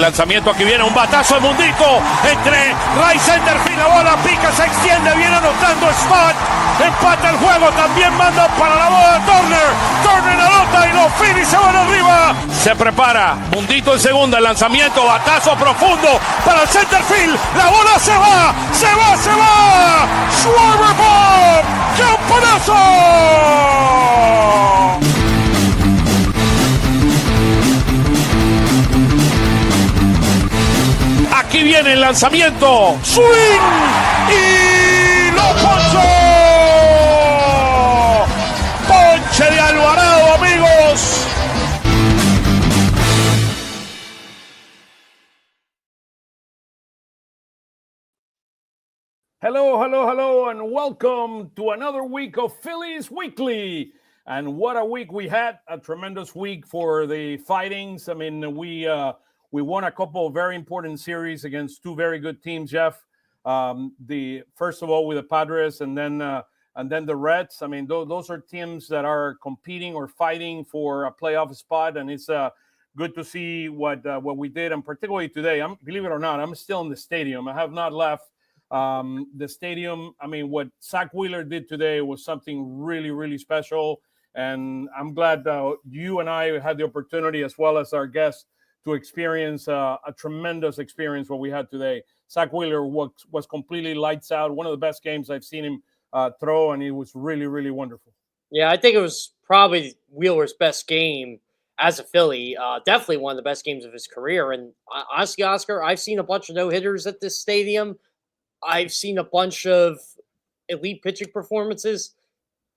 lanzamiento, aquí viene un batazo de Mundito entre right center field, la bola pica, se extiende, viene anotando Spot, empata el juego, también manda para la bola Turner anota y los Phillies se van arriba. Se prepara, Mundito en segunda, el lanzamiento, batazo profundo para el center field, la bola se va, Schwarber Bob, ¡campanazo! Aquí viene el lanzamiento, swing y lo ponchó. Ponche de Alvarado, amigos. Hello, and welcome to another week of Phillies Weekly. And what a week we had, a tremendous week for the Fightings. I mean, we won a couple of very important series against two very good teams, Jeff. First of all with the Padres, and then the Reds. I mean, those are teams that are competing or fighting for a playoff spot, and it's good to see what we did, and particularly today. Believe it or not, I'm still in the stadium. I have not left the stadium. I mean, what Zach Wheeler did today was something really, really special, and I'm glad you and I had the opportunity, as well as our guests, to experience a tremendous experience what we had today. Zach Wheeler was completely lights out. One of the best games I've seen him throw, and it was really, really wonderful. Yeah, I think it was probably Wheeler's best game as a Philly. Definitely one of the best games of his career. And honestly, Oscar, I've seen a bunch of no-hitters at this stadium. I've seen a bunch of elite pitching performances.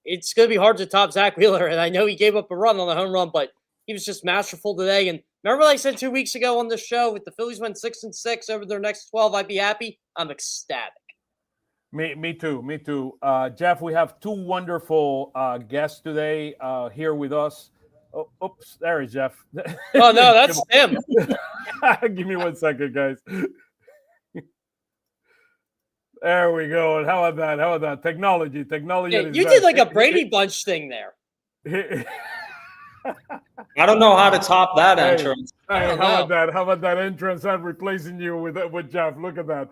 It's going to be hard to top Zach Wheeler, and I know he gave up a run on the home run, but he was just masterful today. And remember what I said 2 weeks ago on the show, if the Phillies went 6-6 over their next 12, I'd be happy. I'm ecstatic. Me too. Jeff, we have two wonderful guests today here with us. Oh, oops, there is Jeff. Oh, no, that's him. Give me 1 second, guys. There we go. How about that? Technology. Yeah, you did like a Brady Bunch thing there. I don't know how to top that entrance. How about that entrance? I'm replacing you with Jeff. Look at that.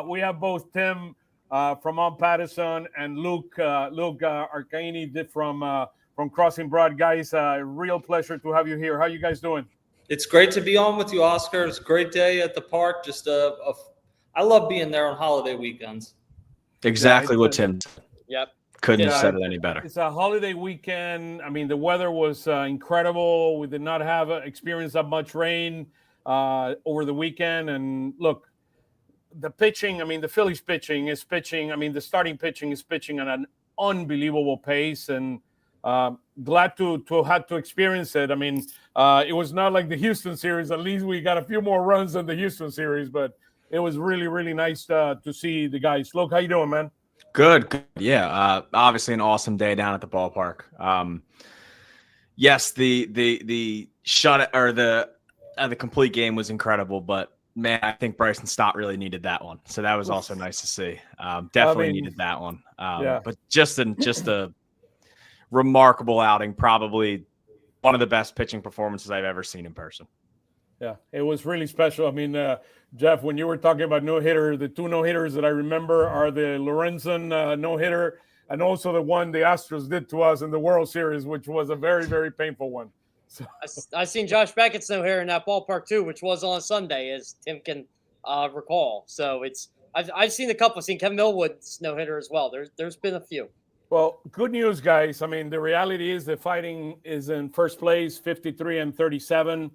We have both Tim from OnPattison and Luke Arcaini from Crossing Broad. Guys, real pleasure to have you here. How you guys doing? It's great to be on with you, Oscar. It's a great day at the park. Just I love being there on holiday weekends. Exactly what Tim said. Yep. Couldn't have said it any better. It's a holiday weekend. I mean, the weather was incredible. We did not have experienced that much rain over the weekend. And look, the pitching, I mean, the Phillies pitching. I mean, the starting pitching is pitching at an unbelievable pace. And glad to have to experience it. I mean, it was not like the Houston series. At least we got a few more runs than the Houston series. But it was really, really nice to see the guys. Luke, how you doing, man? Good. Yeah. Obviously an awesome day down at the ballpark. Yes, the shut or the complete game was incredible, but man, I think Bryson Stott really needed that one. So that was also nice to see. Definitely needed that one. But just a remarkable outing, probably one of the best pitching performances I've ever seen in person. Yeah, it was really special. I mean, Jeff, when you were talking about no-hitter, the two no-hitters that I remember are the Lorenzen no-hitter and also the one the Astros did to us in the World Series, which was a very, very painful one. So I seen Josh Beckett's no-hitter in that ballpark too, which was on Sunday, as Tim can recall. So I've seen a couple. I've seen Kevin Millwood's no-hitter as well. There's been a few. Well, good news, guys. I mean, the reality is the Fighting is in first place, 53-37.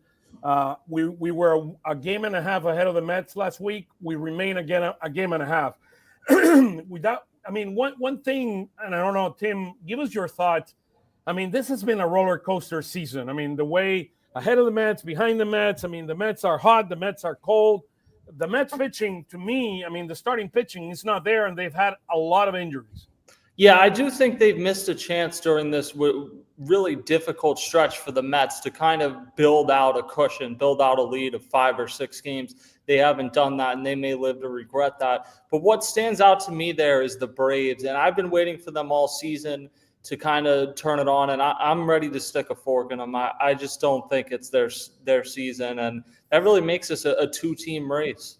We were a game and a half ahead of the Mets last week. We remain again a game and a half. One thing, and I don't know, Tim, give us your thoughts. I mean, this has been a roller coaster season. I mean, the way ahead of the Mets, behind the Mets. I mean, the Mets are hot, the Mets are cold. The Mets pitching, to me, I mean, the starting pitching is not there, and they've had a lot of injuries. Yeah, I do think they've missed a chance during this really difficult stretch for the Mets to kind of build out a cushion, build out a lead of 5 or 6 games. They haven't done that, and they may live to regret that. But what stands out to me there is the Braves, and I've been waiting for them all season to kind of turn it on, and I'm ready to stick a fork in them. I just don't think it's their season, and that really makes this a two-team race.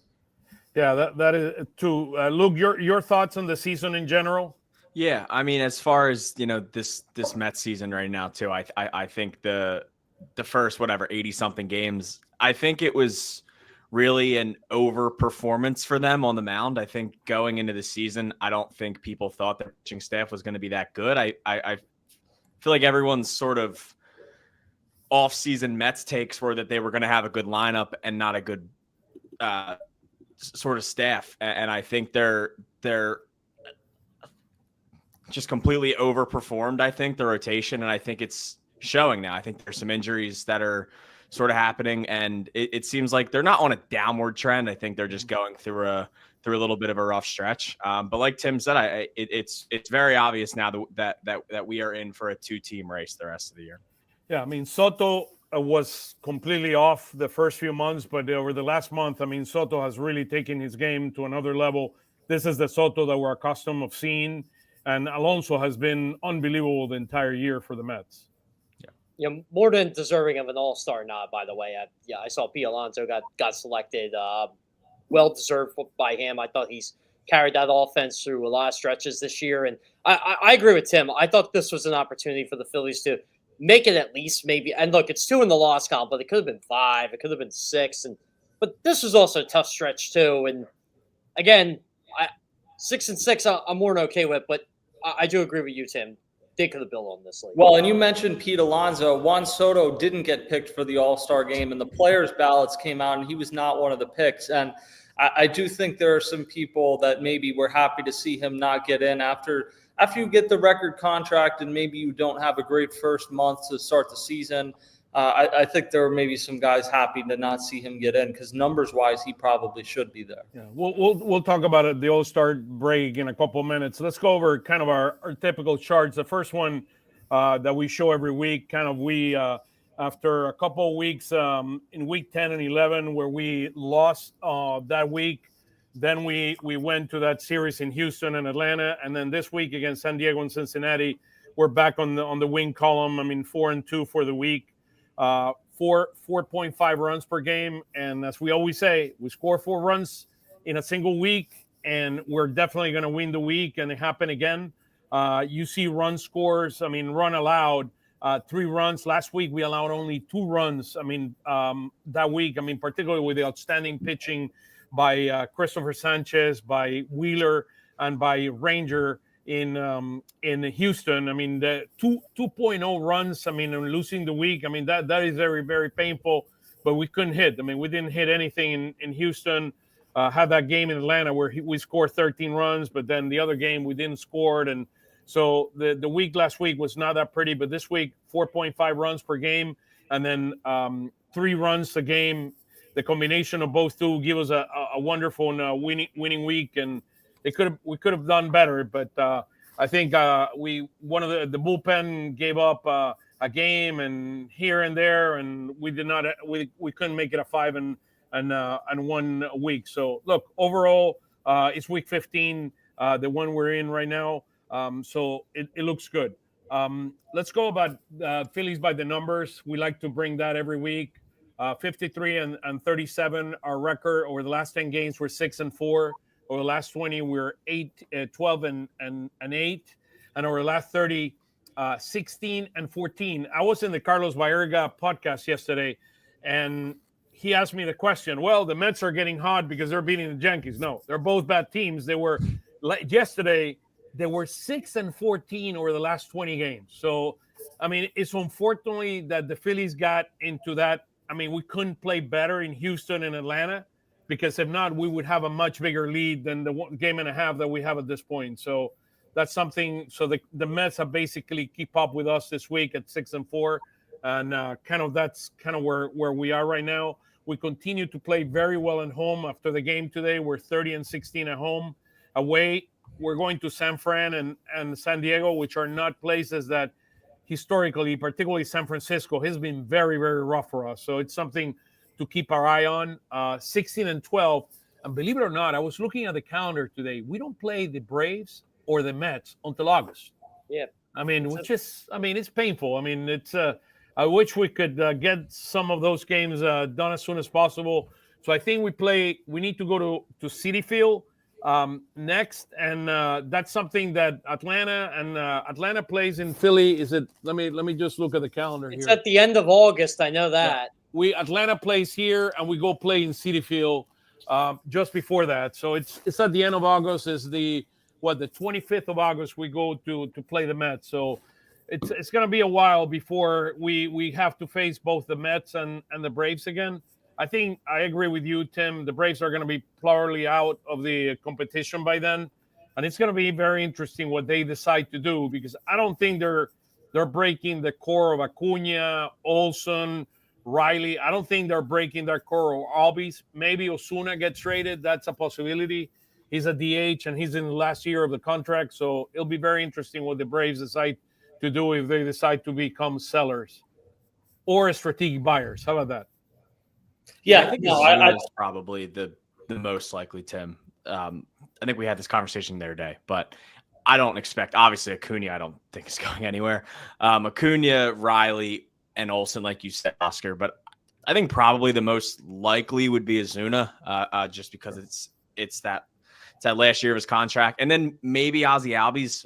Yeah, that is true. Luke, your thoughts on the season in general? Yeah, I mean, as far as this Mets season right now too, I think the first 80 something games, I think it was really an overperformance for them on the mound. I think going into the season, I don't think people thought their pitching staff was going to be that good. I feel like everyone's sort of off-season Mets takes were that they were going to have a good lineup and not a good sort of staff, and I think they're just completely overperformed. I think the rotation, and I think it's showing now. I think there's some injuries that are sort of happening, and it seems like they're not on a downward trend. I think they're just going through a little bit of a rough stretch. But like Tim said, it's very obvious now that we are in for a two-team race the rest of the year. Yeah, I mean, Soto was completely off the first few months, but over the last month, I mean, Soto has really taken his game to another level. This is the Soto that we're accustomed of seeing, and Alonso has been unbelievable the entire year for the Mets. More than deserving of an all-star nod, by the way. I saw P. Alonso got selected. Well deserved by him. I thought he's carried that offense through a lot of stretches this year, and I agree with Tim. I thought this was an opportunity for the Phillies to make it at least maybe. And look, it's 2 in the loss column, but it could have been 5. It could have been 6, but this was also a tough stretch too. And again, 6-6, I'm more than okay with, but I do agree with you, Tim. They could have built on this league. Well, and you mentioned Pete Alonso. Juan Soto didn't get picked for the All-Star game, and the players' ballots came out, and he was not one of the picks. And I do think there are some people that maybe were happy to see him not get in after you get the record contract and maybe you don't have a great first month to start the season. I think there were maybe some guys happy to not see him get in because numbers-wise, he probably should be there. Yeah, we'll talk about it, the All-Star break in a couple of minutes. Let's go over kind of our typical charts. The first one that we show every week, after a couple of weeks in week 10 and 11 where we lost that week, then we went to that series in Houston and Atlanta, and then this week against San Diego and Cincinnati, we're back on the win column. I mean, 4-2 for the week. 4.5 runs per game, and as we always say, we score 4 runs in a single week, and we're definitely going to win the week. And it happened again. You see run scores. I mean, run allowed 3 runs. Last week we allowed only 2 runs. I mean, that week. I mean, particularly with the outstanding pitching by Christopher Sanchez, by Wheeler, and by Ranger in Houston. I mean, the 2.0 runs, I mean, losing the week, I mean, that is very, very painful, but we couldn't hit. I mean, we didn't hit anything in Houston. Had that game in Atlanta where we scored 13 runs, but then the other game we didn't score. And so the week last week was not that pretty, but this week, 4.5 runs per game, and then 3 runs a game. The combination of both two give us a wonderful winning week, and we could have done better, but I think one of the bullpen gave up a game and here and there, and we couldn't make it a 5-1 week. So look, overall, it's week 15, the one we're in right now. So it looks good. Let's go about Phillies by the numbers. We like to bring that every week. 53 and 37, our record over the last 10 games, we're 6-4. Over the last 20, we're 12 and 8, and over the last 30, 16 and 14. I was in the Carlos Baerga podcast yesterday, and he asked me the question. Well, the Mets are getting hot because they're beating the Yankees. No, they're both bad teams. Yesterday they were 6-14 over the last 20 games. So, I mean, it's unfortunately that the Phillies got into that. I mean, we couldn't play better in Houston and Atlanta, because if not, we would have a much bigger lead than the 1.5 games that we have at this point. So that's something. So the Mets have basically keep up with us this week at 6-4, and that's kind of where we are right now. We continue to play very well at home. After the game today, we're 30-16 at home. Away, we're going to San Fran and San Diego, which are not places that historically, particularly San Francisco, has been very, very rough for us. So it's something to keep our eye on. 16-12, and believe it or not, I was looking at the calendar today. We don't play the Braves or the Mets until August. Yeah. I mean, it's painful. I mean, it's. I wish we could get some of those games done as soon as possible. So I think we need to go to Citi Field next, and that's something that Atlanta plays in Philly. Is it? Let me just look at the calendar It's here. at the end of August. I know that. Yeah. Atlanta plays here, and we go play in Citi Field just before that. So it's at the end of August. Is the 25th of August we go to play the Mets. So it's going to be a while before we have to face both the Mets and the Braves again. I think I agree with you, Tim. The Braves are going to be thoroughly out of the competition by then, and it's going to be very interesting what they decide to do, because I don't think they're breaking the core of Acuna, Olson, Riley. I don't think they're breaking their core of Albies. Maybe Osuna gets traded. That's a possibility. He's a DH, and he's in the last year of the contract, so it'll be very interesting what the Braves decide to do if they decide to become sellers or strategic buyers. How about that? Yeah, I think Ozuna is probably the most likely, Tim. I think we had this conversation the other day, but I don't expect, obviously, Acuna, I don't think is going anywhere. Acuna, Riley, and Olson, like you said, Oscar, but I think probably the most likely would be Ozuna, just because it's that last year of his contract. And then maybe Ozzy Albies.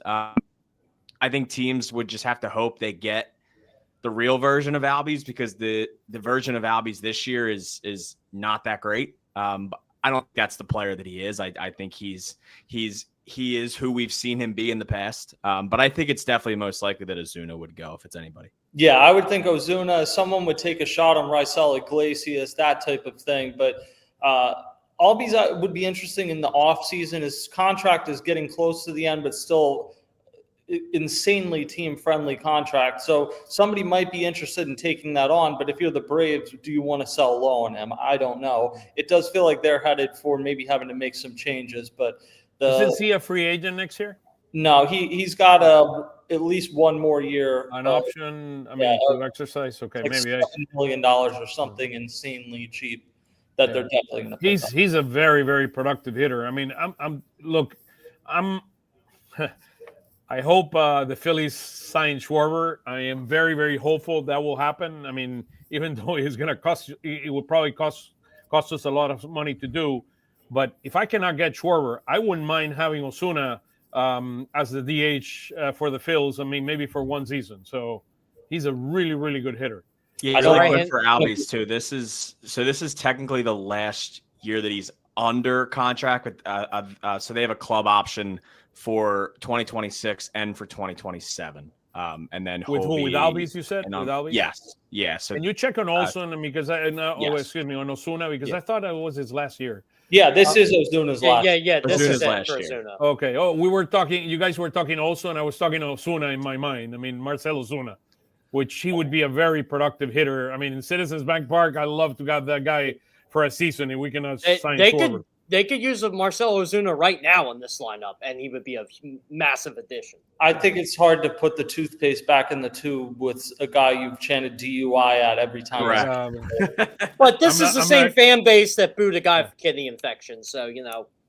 I think teams would just have to hope they get the real version of Albies, because the version of Albies this year is not that great. But I don't think that's the player that he is. I think he is who we've seen him be in the past. But I think it's definitely most likely that Ozuna would go if it's anybody. Yeah, I would think Ozuna, someone would take a shot on Raisel Iglesias, that type of thing. But Albies would be interesting in the offseason. His contract is getting close to the end, but still insanely team-friendly contract. So somebody might be interested in taking that on, but if you're the Braves, do you want to sell low on him? I don't know. It does feel like they're headed for maybe having to make some changes, but Isn't he a free agent next year? No, he's got at least one more year. An option, to exercise. Okay, like maybe $7 million or something insanely cheap that they're definitely going to pick up. He's a very, very productive hitter. I mean, I hope the Phillies sign Schwarber. I am very, very hopeful that will happen. I mean, even though it will probably cost us a lot of money to do. But if I cannot get Schwarber, I wouldn't mind having Osuna as the DH for the Phils. I mean, maybe for one season. So he's a really, really good hitter. Yeah, he's really good for Albies too. This is technically the last year that he's under contract with. So they have a club option for 2026 and for 2027. And then with who? With Albies, you said? With Albies? Yes. Yeah. So can you check on Olson because on Osuna, because I thought that was his last year. Yeah, this is Ozuna's last. Yeah. This is last for year. Ozuna. Okay. Oh, you guys were talking Olson. I was talking Osuna in my mind. I mean, Marcell Ozuna, which he would be a very productive hitter. I mean, in Citizens Bank Park, I love to have that guy for a season, and we can sign Schwarber. They could use a Marcell Ozuna right now in this lineup, and he would be a massive addition. I think it's hard to put the toothpaste back in the tube with a guy you've chanted DUI at every time. Correct. But this is the same fan base that booed a guy for kidney infection, so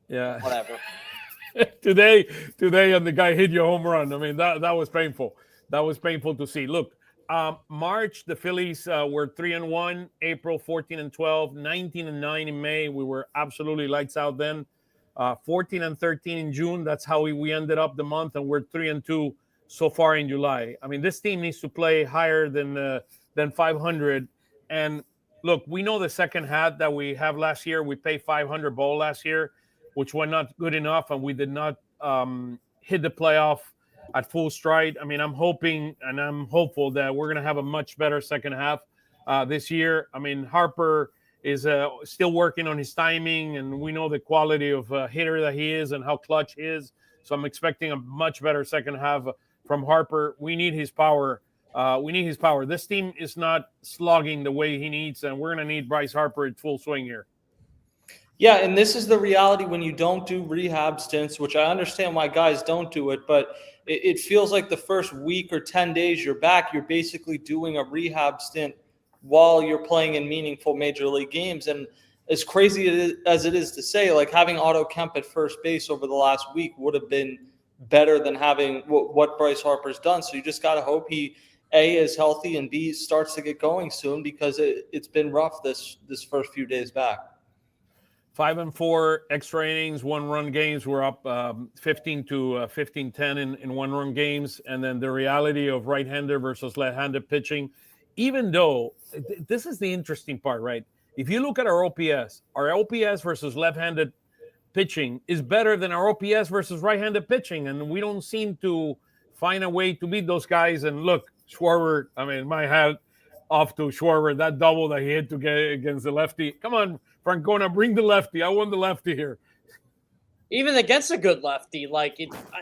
whatever. today, and the guy hit your home run. I mean, that was painful. That was painful to see. Look. March, the Phillies were 3-1. April, 14-12. 19-9 in May. We were absolutely lights out then. 14-13 in June. That's how we ended up the month, and we're 3-2 so far in July. I mean, this team needs to play higher than 500. And look, we know the second half that we have last year. We paid $500 ball last year, which was not good enough, and we did not hit the playoff at full stride. I mean, I'm hoping and I'm hopeful that we're going to have a much better second half this year. I mean, Harper is still working on his timing, and we know the quality of hitter that he is and how clutch he is. So I'm expecting a much better second half from Harper. We need his power. This team is not slogging the way he needs, and we're going to need Bryce Harper at full swing here. Yeah, and this is the reality when you don't do rehab stints, which I understand why guys don't do it, but it feels like the first week or 10 days you're back, you're basically doing a rehab stint while you're playing in meaningful major league games. And as crazy as it is to say, like having Otto Kemp at first base over the last week would have been better than having what Bryce Harper's done. So you just got to hope he A, is healthy, and B, starts to get going soon, because it's been rough this first few days back. 5-4 extra innings, 1-run games. We're up 15 to 15-10 in 1-run games. And then the reality of right-hander versus left-handed pitching, even though this is the interesting part, right? If you look at our OPS versus left-handed pitching is better than our OPS versus right-handed pitching. And we don't seem to find a way to beat those guys. And look, Schwarber, I mean, my hat off to Schwarber, that double that he hit to get against the lefty. Come on, Francona, bring the lefty. I want the lefty here. Even against a good lefty, like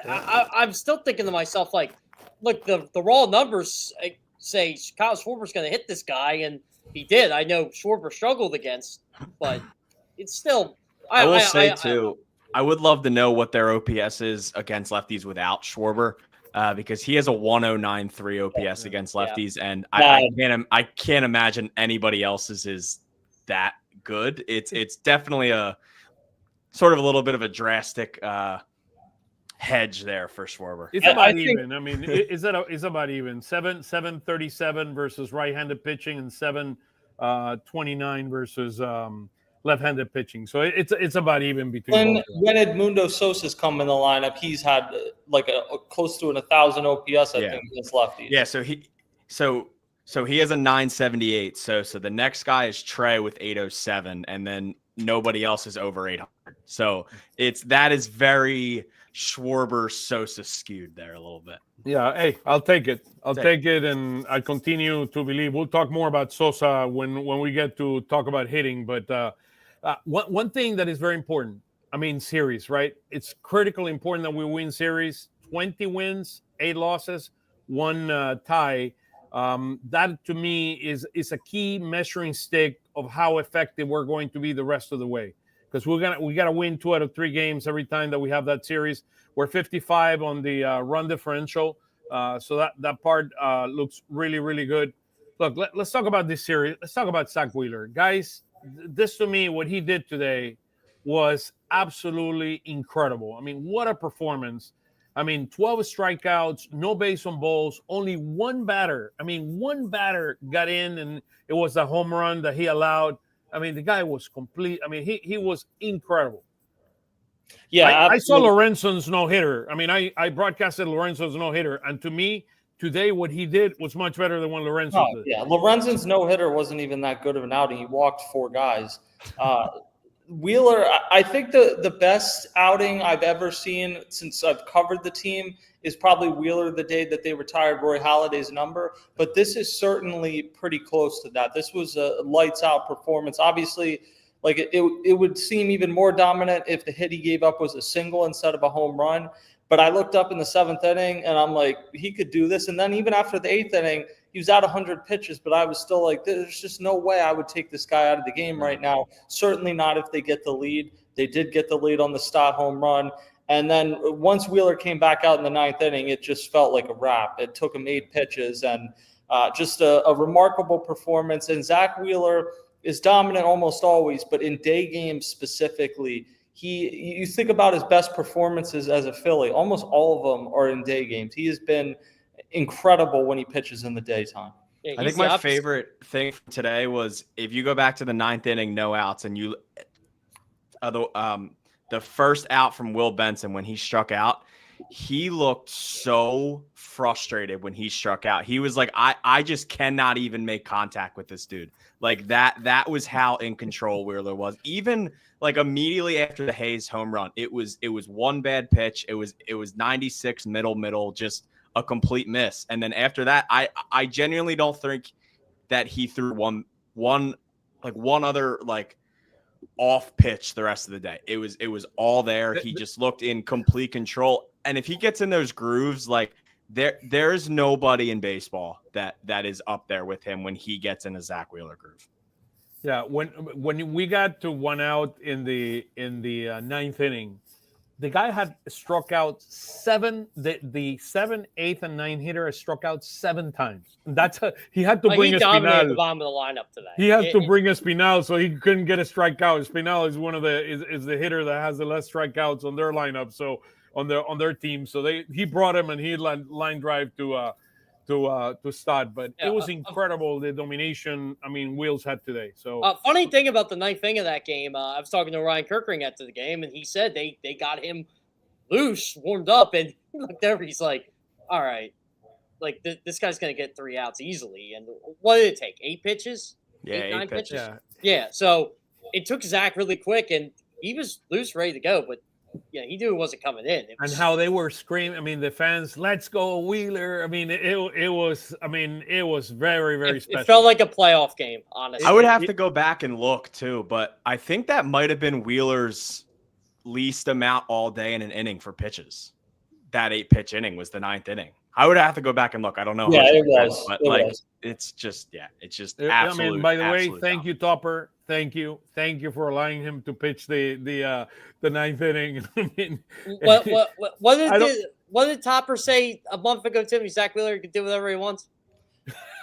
I'm still thinking to myself, like, look, the raw numbers say Kyle Schwarber's going to hit this guy, and he did. I know Schwarber struggled against, but it's still. I will say too, I would love to know what their OPS is against lefties without Schwarber. Because he has a 109.3 OPS against lefties, and I can't imagine anybody else's is that good. It's definitely a sort of a little bit of a drastic hedge there for Schwarber. It's about even. I mean, it's about even. 737 versus right-handed pitching, and 729 versus left-handed pitching. So it's about even between. When Edmundo Sosa's come in the lineup, he's had like a close to 1,000 OPS, I think, against lefties. Yeah, so he has a 978. So the next guy is Trey with 807, and then nobody else is over 800. So that is very Schwarber Sosa skewed there a little bit. Yeah, hey, I'll take it. I'll take it, and I continue to believe. We'll talk more about Sosa when we get to talk about hitting, but. One thing that is very important, I mean, series, right? It's critically important that we win series. 20 wins, 8 losses, 1 tie. That to me is a key measuring stick of how effective we're going to be the rest of the way. Because we got to win 2 out of 3 games every time that we have that series. We're 55 on the run differential, so that part looks really, really good. Look, let's talk about this series. Let's talk about Zach Wheeler, guys. This to me, what he did today was absolutely incredible. I mean, what a performance. I mean, 12 strikeouts, no base on balls, only one batter. I mean, one batter got in, and it was a home run that he allowed. I mean, the guy was complete. I mean, he was incredible. Yeah, I saw Lorenzen's no-hitter. I mean, I broadcasted Lorenzen's no-hitter, and to me, today, what he did was much better than what Lorenzen did. Yeah, Lorenzen's no-hitter wasn't even that good of an outing. He walked 4 guys. Wheeler, I think the best outing I've ever seen since I've covered the team is probably Wheeler the day that they retired Roy Halladay's number. But this is certainly pretty close to that. This was a lights-out performance. Obviously, like it would seem even more dominant if the hit he gave up was a single instead of a home run. But I looked up in the 7th inning, and I'm like, he could do this. And then even after the 8th inning, he was at 100 pitches, but I was still like, there's just no way I would take this guy out of the game right now. Certainly not if they get the lead. They did get the lead on the Stott home run. And then once Wheeler came back out in the 9th inning, it just felt like a wrap. It took him 8 pitches, and just a remarkable performance. And Zach Wheeler is dominant almost always, but in day games specifically, you think about his best performances as a Philly, almost all of them are in day games. He has been incredible when he pitches in the daytime. Yeah, I think my favorite thing today was if you go back to the 9th inning, no outs, and you the first out from Will Benson when he struck out, he looked so frustrated when he struck out. He was like, I just cannot even make contact with this dude. Like that was how in control Wheeler was. Even like immediately after the Hayes home run, it was one bad pitch. It was 96 middle, just a complete miss. And then after that, I genuinely don't think that he threw one other like off pitch the rest of the day. It was all there. He just looked in complete control. And if he gets in those grooves, like there's nobody in baseball that is up there with him when he gets in a Zach Wheeler groove. Yeah, when we got to 1 out in the 9th inning, the guy had struck out 7. The 7, 8, and 9 hitter has struck out 7 times. He had to bring Espinal. The bottom of the lineup today. He had to bring Espinal, so he couldn't get a strikeout. Espinal is is the hitter that has the less strikeouts on their lineup. So on their team. So he brought him and he line drive to Stott. But it was incredible the domination. I mean, Wheels had today. So funny thing about the ninth inning of that game, I was talking to Ryan Kirkring after the game, and he said they got him loose, warmed up, and he looked over. He's like, "All right, like this guy's gonna get 3 outs easily." And what did it take? 8 pitches? Yeah, 9 pitches. pitches. Yeah. So it took Zach really quick, and he was loose, ready to go, but. Yeah, he knew it wasn't coming in. And how they were screaming. I mean, the fans, "Let's go, Wheeler!" I mean, it was. I mean, it was very, very special. It felt like a playoff game, honestly. I would have to go back and look too, but I think that might have been Wheeler's least amount all day in an inning for pitches. That 8-pitch inning was the 9th inning. I would have to go back and look. I don't know. Yeah, it was. But it's just absolutely. I mean, by the way, thank you, Topper. Thank you for allowing him to pitch the 9th inning. I mean, what did Topper say a month ago, Timmy? Zach Wheeler can do whatever he wants.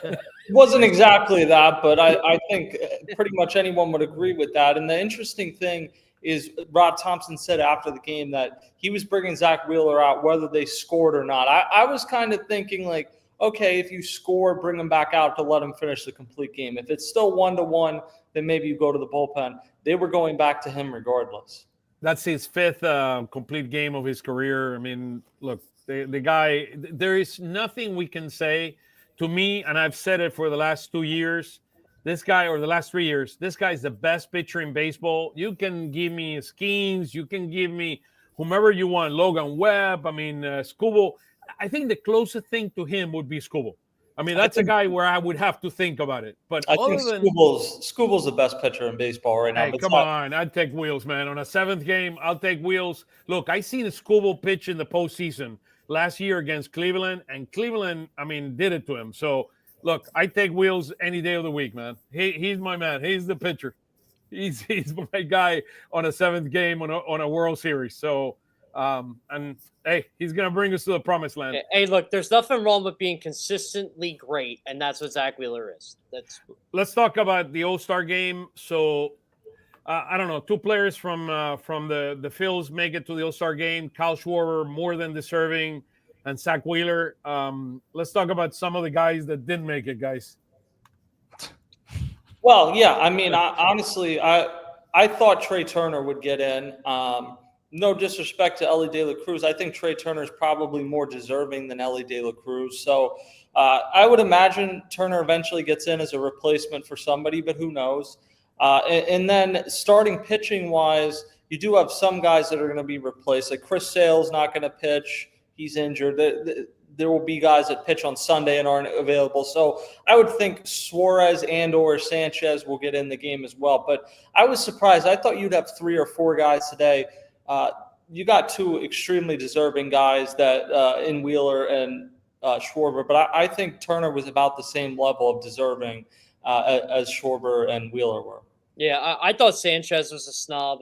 It wasn't exactly that, but I think pretty much anyone would agree with that. And the interesting thing is Rod Thompson said after the game that he was bringing Zach Wheeler out whether they scored or not. I was kind of thinking like, okay, if you score, bring him back out to let him finish the complete game. If it's still 1-1, then maybe you go to the bullpen. They were going back to him regardless. That's his 5th complete game of his career. I mean, look, the guy, there is nothing we can say to me, and I've said it for the last 2 years, this guy, or the last 3 years, this guy's the best pitcher in baseball. You can give me Skeens, you can give me whomever you want, Logan Webb, I mean, Skubal. I think the closest thing to him would be Skubal. I mean, that's a guy where I would have to think about it. But I think Skubal's the best pitcher in baseball right now. Hey, come on. I'd take Wheels, man. On a 7th game, I'll take Wheels. Look, I seen Skubal pitch in the postseason last year against Cleveland, and Cleveland, I mean, did it to him. So, look, I take Wheels any day of the week, man. He's my man. He's the pitcher. He's my guy on a 7th game on a World Series. So, and hey, he's gonna bring us to the promised land. Hey, look, there's nothing wrong with being consistently great, and that's what Zach Wheeler is. Let's talk about the All-Star game. So, I don't know, 2 players from the Phils make it to the All-Star game. Kyle Schwarber, more than deserving, and Zach Wheeler. Let's talk about some of the guys that didn't make it, guys. Well, yeah, I mean, honestly, I thought Trey Turner would get in. No disrespect to Ellie De La Cruz. I think Trey Turner is probably more deserving than Ellie De La Cruz. So I would imagine Turner eventually gets in as a replacement for somebody, but who knows? And then starting pitching wise, you do have some guys that are going to be replaced. Like Chris Sale's not going to pitch. He's injured. There will be guys that pitch on Sunday and aren't available. So I would think Suarez and or Sanchez will get in the game as well. But I was surprised. I thought you'd have 3 or 4 guys today. You got 2 extremely deserving guys that in Wheeler and Schwarber, but I think Turner was about the same level of deserving as Schwarber and Wheeler were. Yeah, I thought Sanchez was a snub.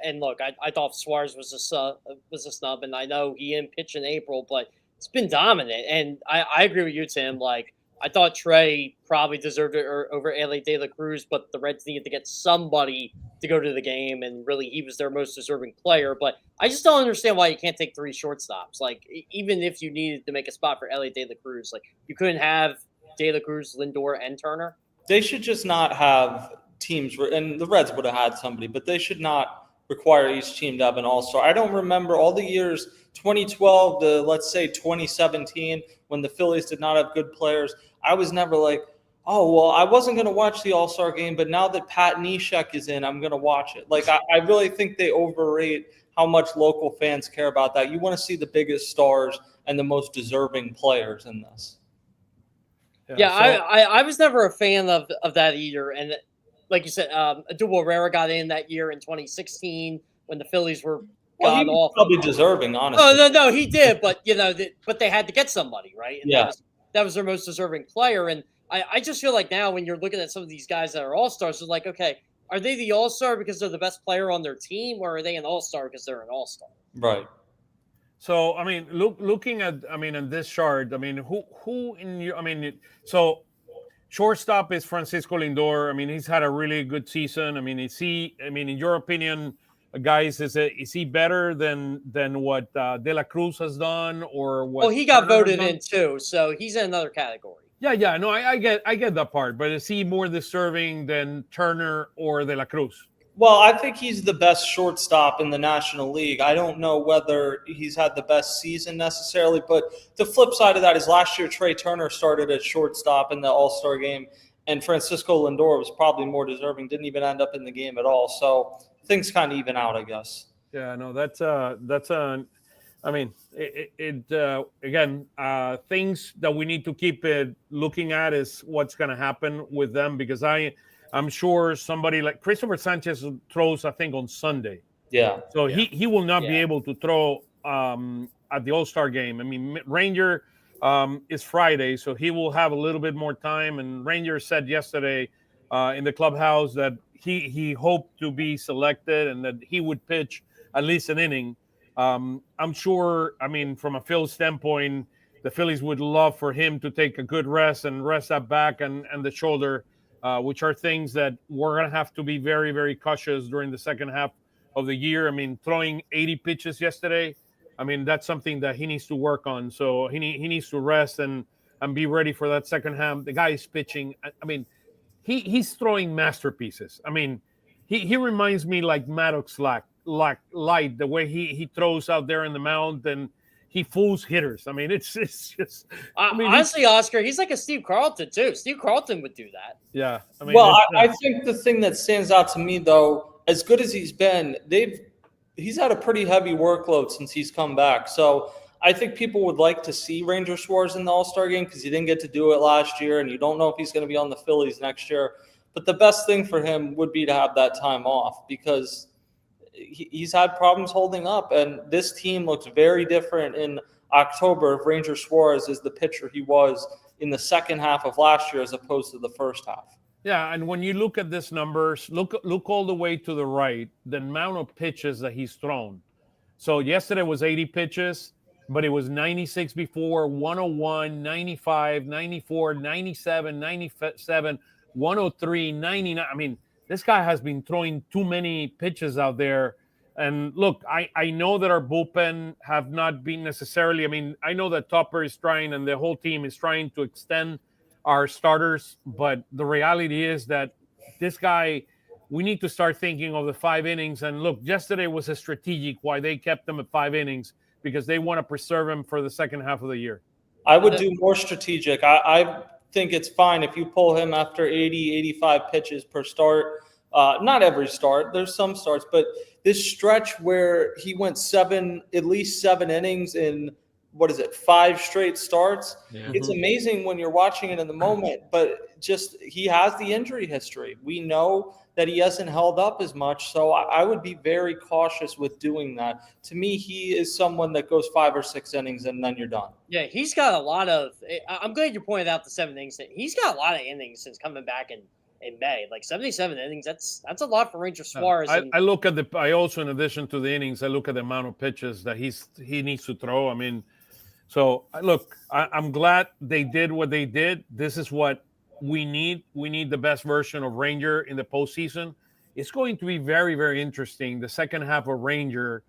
And look, I thought Suarez was a snub, and I know he didn't pitch in April, but it's been dominant. And I agree with you, Tim. Like, I thought Trey probably deserved it over Ellie De La Cruz, but the Reds needed to get somebody to go to the game, and really he was their most deserving player. But I just don't understand why you can't take 3 shortstops. Like, even if you needed to make a spot for Ellie De La Cruz, like, you couldn't have De La Cruz, Lindor, and Turner. They should just not have teams, and the Reds would have had somebody, but they should not require each team to have an all-star. I don't remember all the years, 2012 to, let's say, 2017, when the Phillies did not have good players. I was never like, oh, well, I wasn't going to watch the all-star game, but now that Pat Neshek is in, I'm going to watch it. Like, I really think they overrate how much local fans care about that. You want to see the biggest stars and the most deserving players in this. Yeah, I was never a fan of that either. And like you said, Odubel Herrera got in that year in 2016 when the Phillies were he was probably deserving, honestly. Oh, no, he did. But, but they had to get somebody, right? And yeah. That was their most deserving player. And I just feel like now when you're looking at some of these guys that are all-stars, it's like, okay, are they the all-star because they're the best player on their team, or are they an all-star because they're an all-star? Right. So, I mean, looking at, in this chart, who in your, so shortstop is Francisco Lindor. I mean, he's had a really good season. In your opinion, guys, is he better than what De La Cruz has done or what? Well, he got Turner has voted done? in too, so he's in another category. Yeah. No, I get that part, but is he more deserving than Turner or De La Cruz? Well, I think he's the best shortstop in the National League. I don't know whether he's had the best season necessarily, but the flip side of that is last year Trey Turner started at shortstop in the All-Star game, and Francisco Lindor was probably more deserving, didn't even end up in the game at all. So things kind of even out, I guess. Yeah, no, that's I mean, again, things that we need to keep looking at is what's going to happen with them, because I'm sure somebody like Christopher Sanchez throws, I think, on Sunday. Yeah. So he will not be able to throw at the All-Star game. I mean, Ranger is Friday, so he will have a little bit more time. And Ranger said yesterday in the clubhouse that he hoped to be selected and that he would pitch at least an inning. I'm sure, I mean, from a Phil standpoint, the Phillies would love for him to take a good rest and rest that back and the shoulder, which are things that we're going to have to be very, very cautious during the second half of the year. I mean, throwing 80 pitches yesterday, I mean, that's something that he needs to work on. So he needs to rest and be ready for that second half. The guy is pitching. I mean, he's throwing masterpieces. I mean, he reminds me like Maddox Light, the way he throws out there in the mound and he fools hitters. I mean, it's just. I mean, honestly, Oscar, he's like a Steve Carlton too. Steve Carlton would do that. Yeah. I mean, well, I think the thing that stands out to me, though, as good as he's been, he's had a pretty heavy workload since he's come back. So I think people would like to see Ranger Suarez in the All-Star game because he didn't get to do it last year, and you don't know if he's going to be on the Phillies next year. But the best thing for him would be to have that time off because he's had problems holding up, and this team looks very different in October if Ranger Suarez is the pitcher he was in the second half of last year as opposed to the first half. Yeah, and when you look at these numbers, look all the way to the right, the amount of pitches that he's thrown. So yesterday was 80 pitches, but it was 96 before, 101, 95, 94, 97, 97, 103, 99. I mean, this guy has been throwing too many pitches out there. And look, I know that our bullpen have not been necessarily, I mean, I know that Topper is trying and the whole team is trying to extend our starters, but the reality is that this guy, we need to start thinking of the 5 innings. And look, yesterday was a strategic why they kept them at 5 innings, because they want to preserve him for the second half of the year. I would do more strategic. I think it's fine if you pull him after 80, 85 pitches per start. Not every start. There's some starts, but this stretch where he went at least seven innings in, 5 straight starts. Yeah. It's amazing when you're watching it in the moment, but just he has the injury history. We know that he hasn't held up as much, so I would be very cautious with doing that. To me, he is someone that goes 5 or 6 innings and then you're done. Yeah, he's got a lot of – I'm glad you pointed out the 7 innings. He's got a lot of innings since coming back in May. Like 77 innings, that's a lot for Ranger Suarez. I look at I also, in addition to the innings, I look at the amount of pitches that he needs to throw. I mean, so look, I'm glad they did what they did. This is what we need. We need the best version of Ranger in the postseason. It's going to be very, very interesting, the second half of Ranger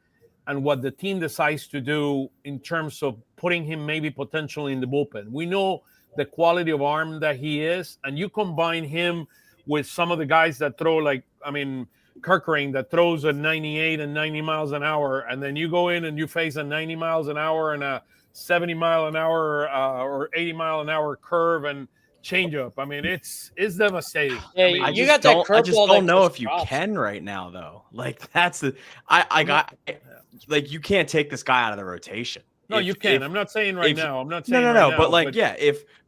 and what the team decides to do in terms of putting him maybe potentially in the bullpen. We know the quality of arm that he is, and you combine him with some of the guys that throw Kerkering that throws at 98 and 90 miles an hour, and then you go in and you face a 90 miles an hour and a 70 mile an hour or 80 mile an hour curve and changeup. I mean, it's devastating. Yeah, I mean, you got that curveball. I just don't know if you can right now, though. Like that's the like you can't take this guy out of the rotation. No, you can. I'm not saying right now. I'm not saying no.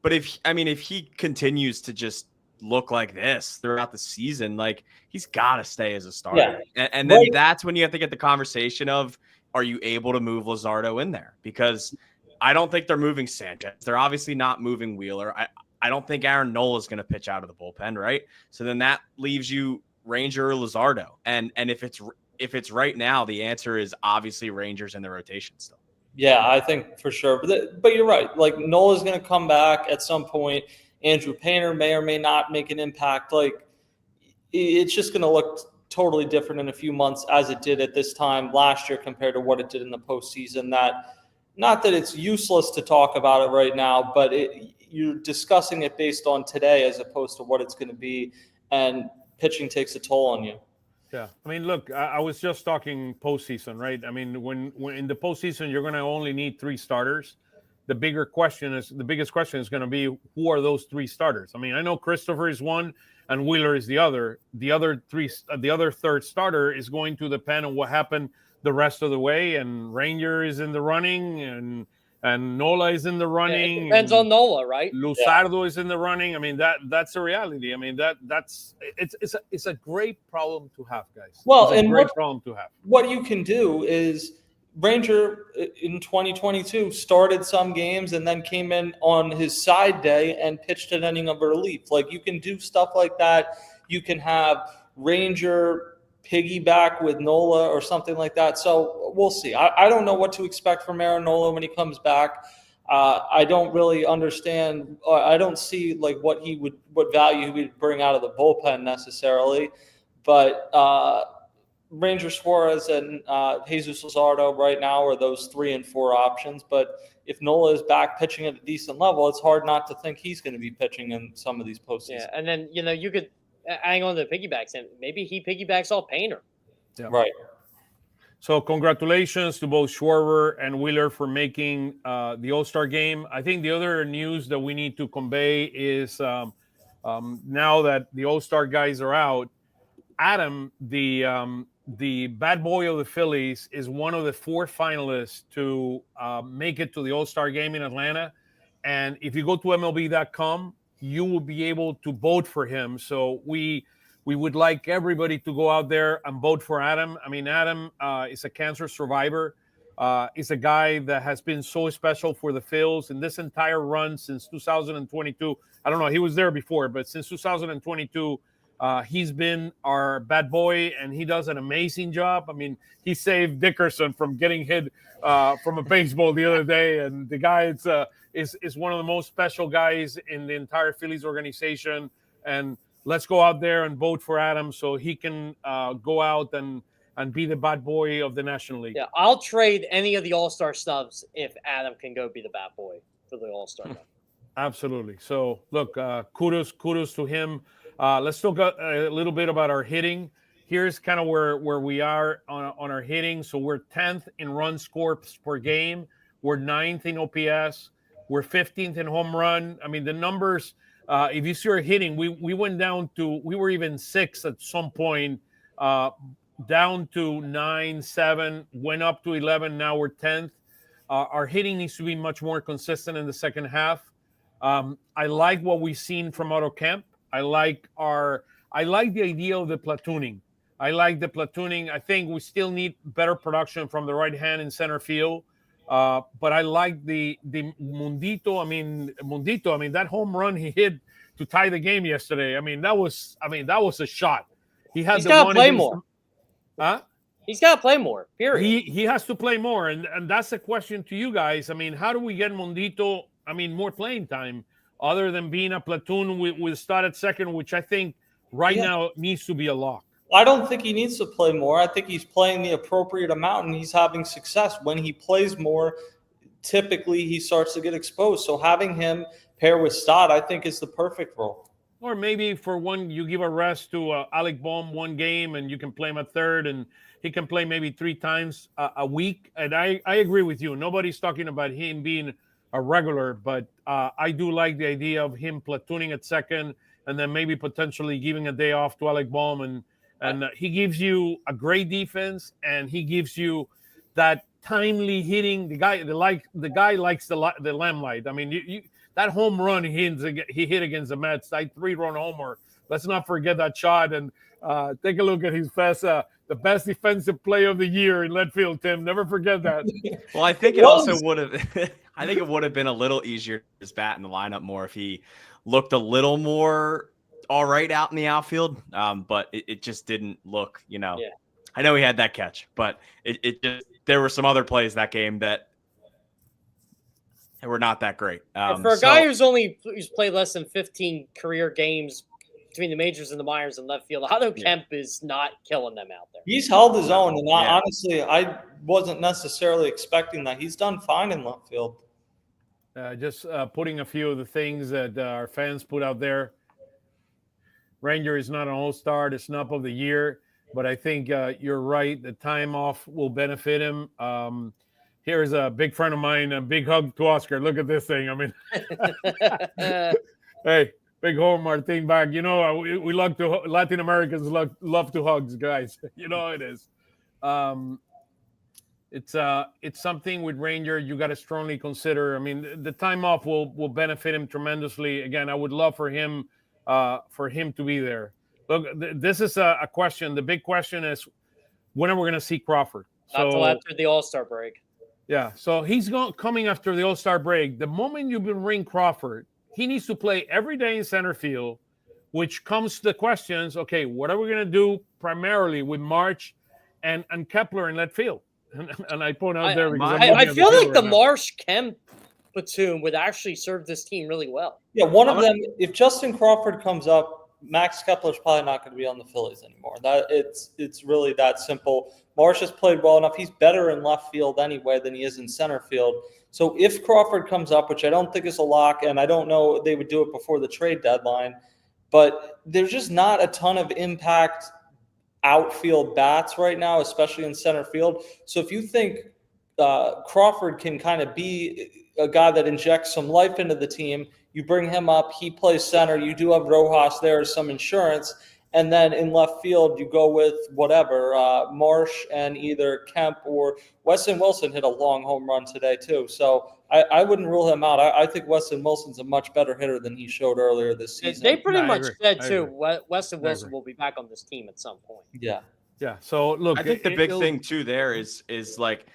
But if he continues to just look like this throughout the season, like he's got to stay as a starter. Yeah. And then that's when you have to get the conversation of, are you able to move Luzardo in there? Because I don't think they're moving Sanchez. They're obviously not moving Wheeler. I don't think Aaron Nola is going to pitch out of the bullpen, right? So then that leaves you Ranger or Luzardo. And if it's right now, the answer is obviously Rangers in the rotation still. Yeah, I think for sure. But you're right. Like Nola's going to come back at some point. Andrew Painter may or may not make an impact. Like it's just going to look totally different in a few months as it did at this time last year compared to what it did in the postseason. That, not that it's useless to talk about it right now, but you're discussing it based on today as opposed to what it's going to be, and pitching takes a toll on you. Yeah, I mean, look, I was just talking postseason, right? I mean, when in the postseason you're going to only need 3 starters. The biggest question is going to be, who are those 3 starters? I mean, I know Christopher is one and Wheeler is the other. The other third starter is going to depend on what happened the rest of the way. And Ranger is in the running, and Nola is in the running. Yeah, it depends on Nola, right? Luzardo is in the running. I mean, that's a reality. I mean, it's a great problem to have, guys. Well, it's a great problem to have. What you can do is, Ranger in 2022 started some games and then came in on his side day and pitched an inning of relief. Like, you can do stuff like that. You can have Ranger piggyback with Nola or something like that. So we'll see. I don't know what to expect from Aaron Nola when he comes back. I don't really understand. I don't see like what value he would bring out of the bullpen necessarily, but Ranger Suarez and Jesus Luzardo right now are those 3 and 4 options. But if Nola is back pitching at a decent level, it's hard not to think he's going to be pitching in some of these postseasons. Yeah, and then you could hang on to the piggybacks, and maybe he piggybacks off Painter. Yeah. Right. So congratulations to both Schwarber and Wheeler for making the All-Star game. I think the other news that we need to convey is now that the All-Star guys are out, Adam, the bad boy of the Phillies, is one of the 4 finalists to make it to the All-Star game in Atlanta. And if you go to MLB.com, you will be able to vote for him. So we would like everybody to go out there and vote for Adam. I mean, Adam is a cancer survivor. He's a guy that has been so special for the Phils in this entire run since 2022. I don't know, he was there before, but since 2022, he's been our bad boy, and he does an amazing job. I mean, he saved Dickerson from getting hit from a baseball the other day, and the guy is one of the most special guys in the entire Phillies organization. And let's go out there and vote for Adam so he can go out and be the bad boy of the National League. Yeah, I'll trade any of the All-Star stubs if Adam can go be the bad boy for the All-Star. Absolutely. So, look, kudos to him. Let's talk a little bit about our hitting. Here's kind of where we are on our hitting. So we're 10th in run score per game. We're 9th in OPS. We're 15th in home run. I mean, the numbers, if you see our hitting, we went down to, we were even 6th at some point, down to 9, 7, went up to 11. Now we're 10th. Our hitting needs to be much more consistent in the second half. I like what we've seen from Otto Kemp. I like the idea of the platooning. I think we still need better production from the right hand in center field. But I like the Mundito. I mean, that home run he hit to tie the game yesterday. That was a shot. He's got to play more. Huh? He's got to play more, period. He has to play more. And that's the question to you guys. I mean, how do we get Mundito, more playing time other than being a platoon with Stott at second, which I think now needs to be a lock? I don't think he needs to play more. I think he's playing the appropriate amount and he's having success. When he plays more, typically he starts to get exposed. So having him pair with Stott, I think, is the perfect role. Or maybe for one, you give a rest to Alec Bohm one game and you can play him at third and he can play maybe 3 times a week. And I agree with you. Nobody's talking about him being a regular, but I do like the idea of him platooning at second and then maybe potentially giving a day off to Alec Bohm. And he gives you a great defense and he gives you that timely hitting. The guy likes the limelight. I mean, that home run he hit against the Mets, that 3-run homer. Let's not forget that shot. And take a look at his the best defensive play of the year in left field, Tim. Never forget that. Well, I think it also would have. I think it would have been a little easier to just bat in the lineup more if he looked a little more all right out in the outfield. But it just didn't look. Yeah. I know he had that catch, but it just there were some other plays that game that were not that great. For a guy who's played less than 15 career games between the majors and the minors in left field, Otto Kemp is not killing them out there. He's held his own, and honestly, I wasn't necessarily expecting that. He's done fine in left field. Just putting a few of the things that our fans put out there. Ranger is not an all-star, the snub of the year, but I think you're right. The time off will benefit him. Here's a big friend of mine, a big hug to Oscar. Look at this thing. I mean, hey, big home, Martin back. You know, we love to, Latin Americans love to hugs, guys. You know it is. It's something with Ranger you got to strongly consider. I mean, the time off will benefit him tremendously. Again, I would love for him to be there. Look, this is a question. The big question is, when are we going to see Crawford? Not until after the All-Star break. Yeah, so he's coming after the All-Star break. The moment you bring Crawford, he needs to play every day in center field, which comes to the questions, okay, what are we going to do primarily with March and Kepler in left field? And I point out there because I feel like the Marsh-Kemp platoon would actually serve this team really well. Yeah, one of them, if Justin Crawford comes up, Max Kepler's probably not going to be on the Phillies anymore. It's really that simple. Marsh has played well enough. He's better in left field anyway than he is in center field. So if Crawford comes up, which I don't think is a lock, and I don't know they would do it before the trade deadline, but there's just not a ton of impact outfield bats right now, especially in center field. So if you think Crawford can kind of be a guy that injects some life into the team, you bring him up, he plays center, you do have Rojas there as some insurance, and then in left field you go with whatever, Marsh and either Kemp or Weston Wilson hit a long home run today too. So I wouldn't rule him out. I think Weston Wilson's a much better hitter than he showed earlier this season. They pretty much said too, Weston Wilson will be back on this team at some point. Yeah. Yeah. So look, I think the big thing too there is like,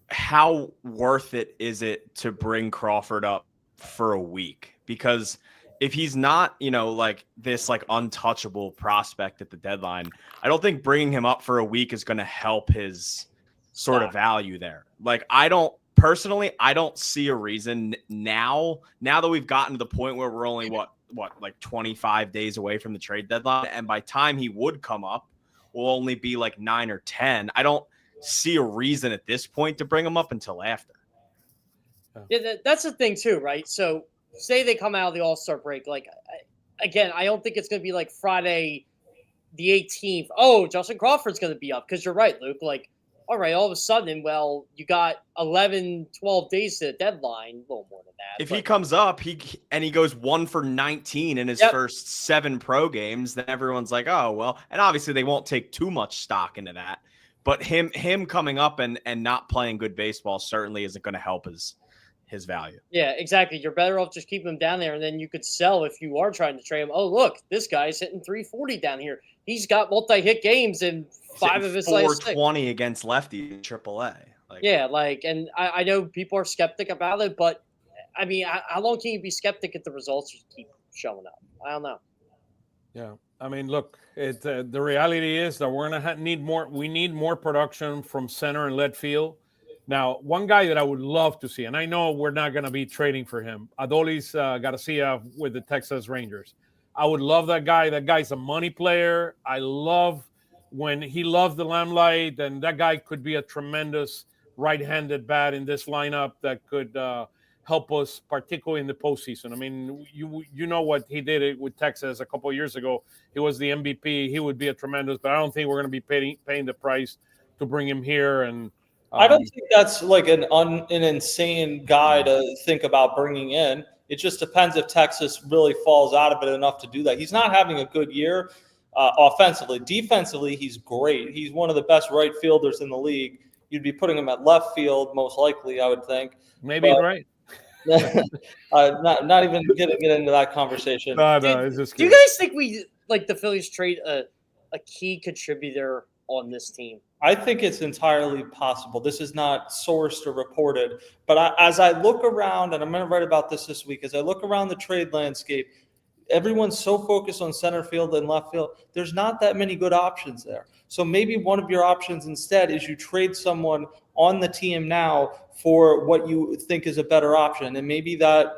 how worth it is it to bring Crawford up for a week? Because if he's not, like this like untouchable prospect at the deadline, I don't think bringing him up for a week is going to help his sort of value there. Like, I don't see a reason now that we've gotten to the point where we're only like 25 days away from the trade deadline, and by time he would come up will only be like 9 or 10. I don't see a reason at this point to bring him up until after. Yeah, that's the thing too, right? So say they come out of the All-Star break, like, again, I don't think it's going to be like Friday the 18th. Oh, Justin Crawford's going to be up, because you're right, Luke. Like, all right, all of a sudden, well, you got 11, 12 days to the deadline, a little more than that. If he comes up, he goes 1 for 19 in his first 7 pro games, then everyone's like, oh, well, and obviously they won't take too much stock into that. But him coming up and not playing good baseball certainly isn't going to help his value. Yeah, exactly. You're better off just keeping him down there, and then you could sell if you are trying to trade him. Oh, look, this guy's hitting 340 down here. He's got multi-hit games in 5 of his last 6. 420 against lefty in AAA. And I know people are skeptic about it, but I mean, how long can you be skeptic if the results just keep showing up? I don't know. Yeah. I mean, look, the reality is that we're going to need more. We need more production from center and left field. Now, one guy that I would love to see, and I know we're not going to be trading for him, Adolis Garcia with the Texas Rangers. I would love that guy. That guy's a money player. I love when he loves the limelight, and that guy could be a tremendous right-handed bat in this lineup that could help us, particularly in the postseason. I mean, you know what he did with Texas a couple of years ago. He was the MVP. He would be a tremendous, but I don't think we're going to be paying the price to bring him here. And I don't think that's like an insane guy to think about bringing in. It just depends if Texas really falls out of it enough to do that. He's not having a good year offensively. Defensively, he's great. He's one of the best right fielders in the league. You'd be putting him at left field most likely, I would think. Maybe right. Not even get into that conversation. No, it's just. Do you guys think the Phillies trade a key contributor on this team? I think it's entirely possible. This is not sourced or reported, but as I look around, and I'm going to write about this week, as I look around the trade landscape, everyone's so focused on center field and left field. There's not that many good options there. So maybe one of your options instead is you trade someone on the team now for what you think is a better option. And maybe that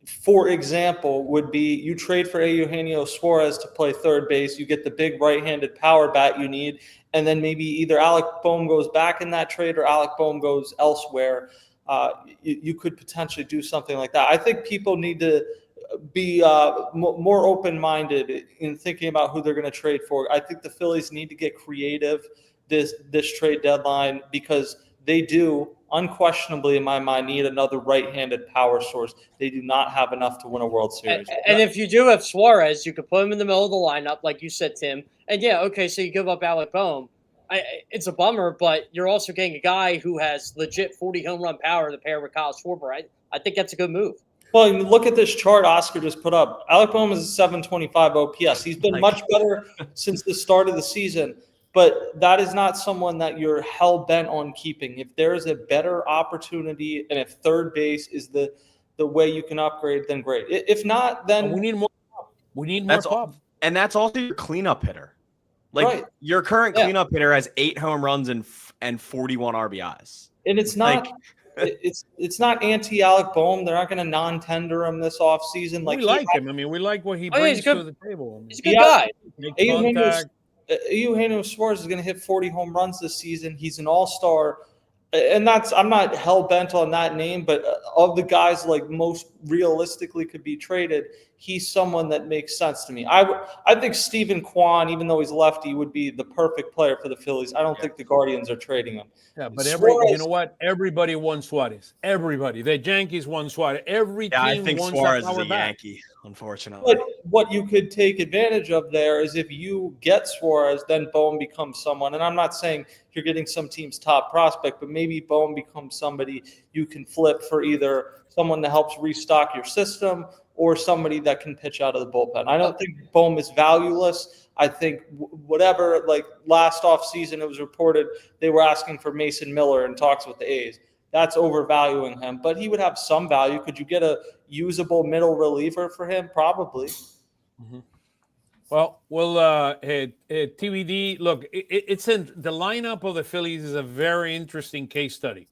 for example, would be you trade for Eugenio Suarez to play third base. You get the big right-handed power bat you need, and then maybe either Alec Boehm goes back in that trade or Alec Boehm goes elsewhere. You could potentially do something like that. I think people need to be more open-minded in thinking about who they're going to trade for. I think the Phillies need to get creative this trade deadline because they do unquestionably, in my mind, need another right-handed power source. They do not have enough to win a World Series. And if you do have Suarez, you could put him in the middle of the lineup, like you said, Tim. And yeah, okay, so you give up Alec Boehm. It's a bummer, but you're also getting a guy who has legit 40 home run power to pair with Kyle Schwarber. I think that's a good move. Well, look at this chart Oscar just put up. Alec Boehm is a 725 OPS. He's been much better since the start of the season, but that is not someone that you're hell-bent on keeping. If there is a better opportunity and if third base is the way you can upgrade, then great. If not, then we need more pop. We need more pop. And that's also your cleanup hitter. Like right. Your current cleanup hitter has 8 home runs and 41 RBIs. And it's not it's not anti-Alec Boehm. They're not going to non-tender him this offseason. We like him. I mean, we like what he brings to the table. He's a good guy. Eugenio Suarez is going to hit 40 home runs this season. He's an all-star. And I'm not hell-bent on that name, but of the guys like most realistically could be traded, he's someone that makes sense to me. I think Steven Kwan, even though he's lefty, would be the perfect player for the Phillies. I don't think the Guardians are trading him. Yeah, but you know what? Everybody wants Suarez. Everybody. The Yankees want Suarez. Every team I think wants Suarez that power is a back. Yankee, unfortunately. But what you could take advantage of there is if you get Suarez, then Boehm becomes someone. And I'm not saying you're getting some team's top prospect, but maybe Boehm becomes somebody you can flip for either someone that helps restock your system or somebody that can pitch out of the bullpen. I don't think Boehm is valueless. I think whatever, like last offseason, it was reported they were asking for Mason Miller in talks with the A's. That's overvaluing him, but he would have some value. Could you get a usable middle reliever for him? Probably. Mm-hmm. Well, TBD, look, it's in the lineup of the Phillies is a very interesting case study.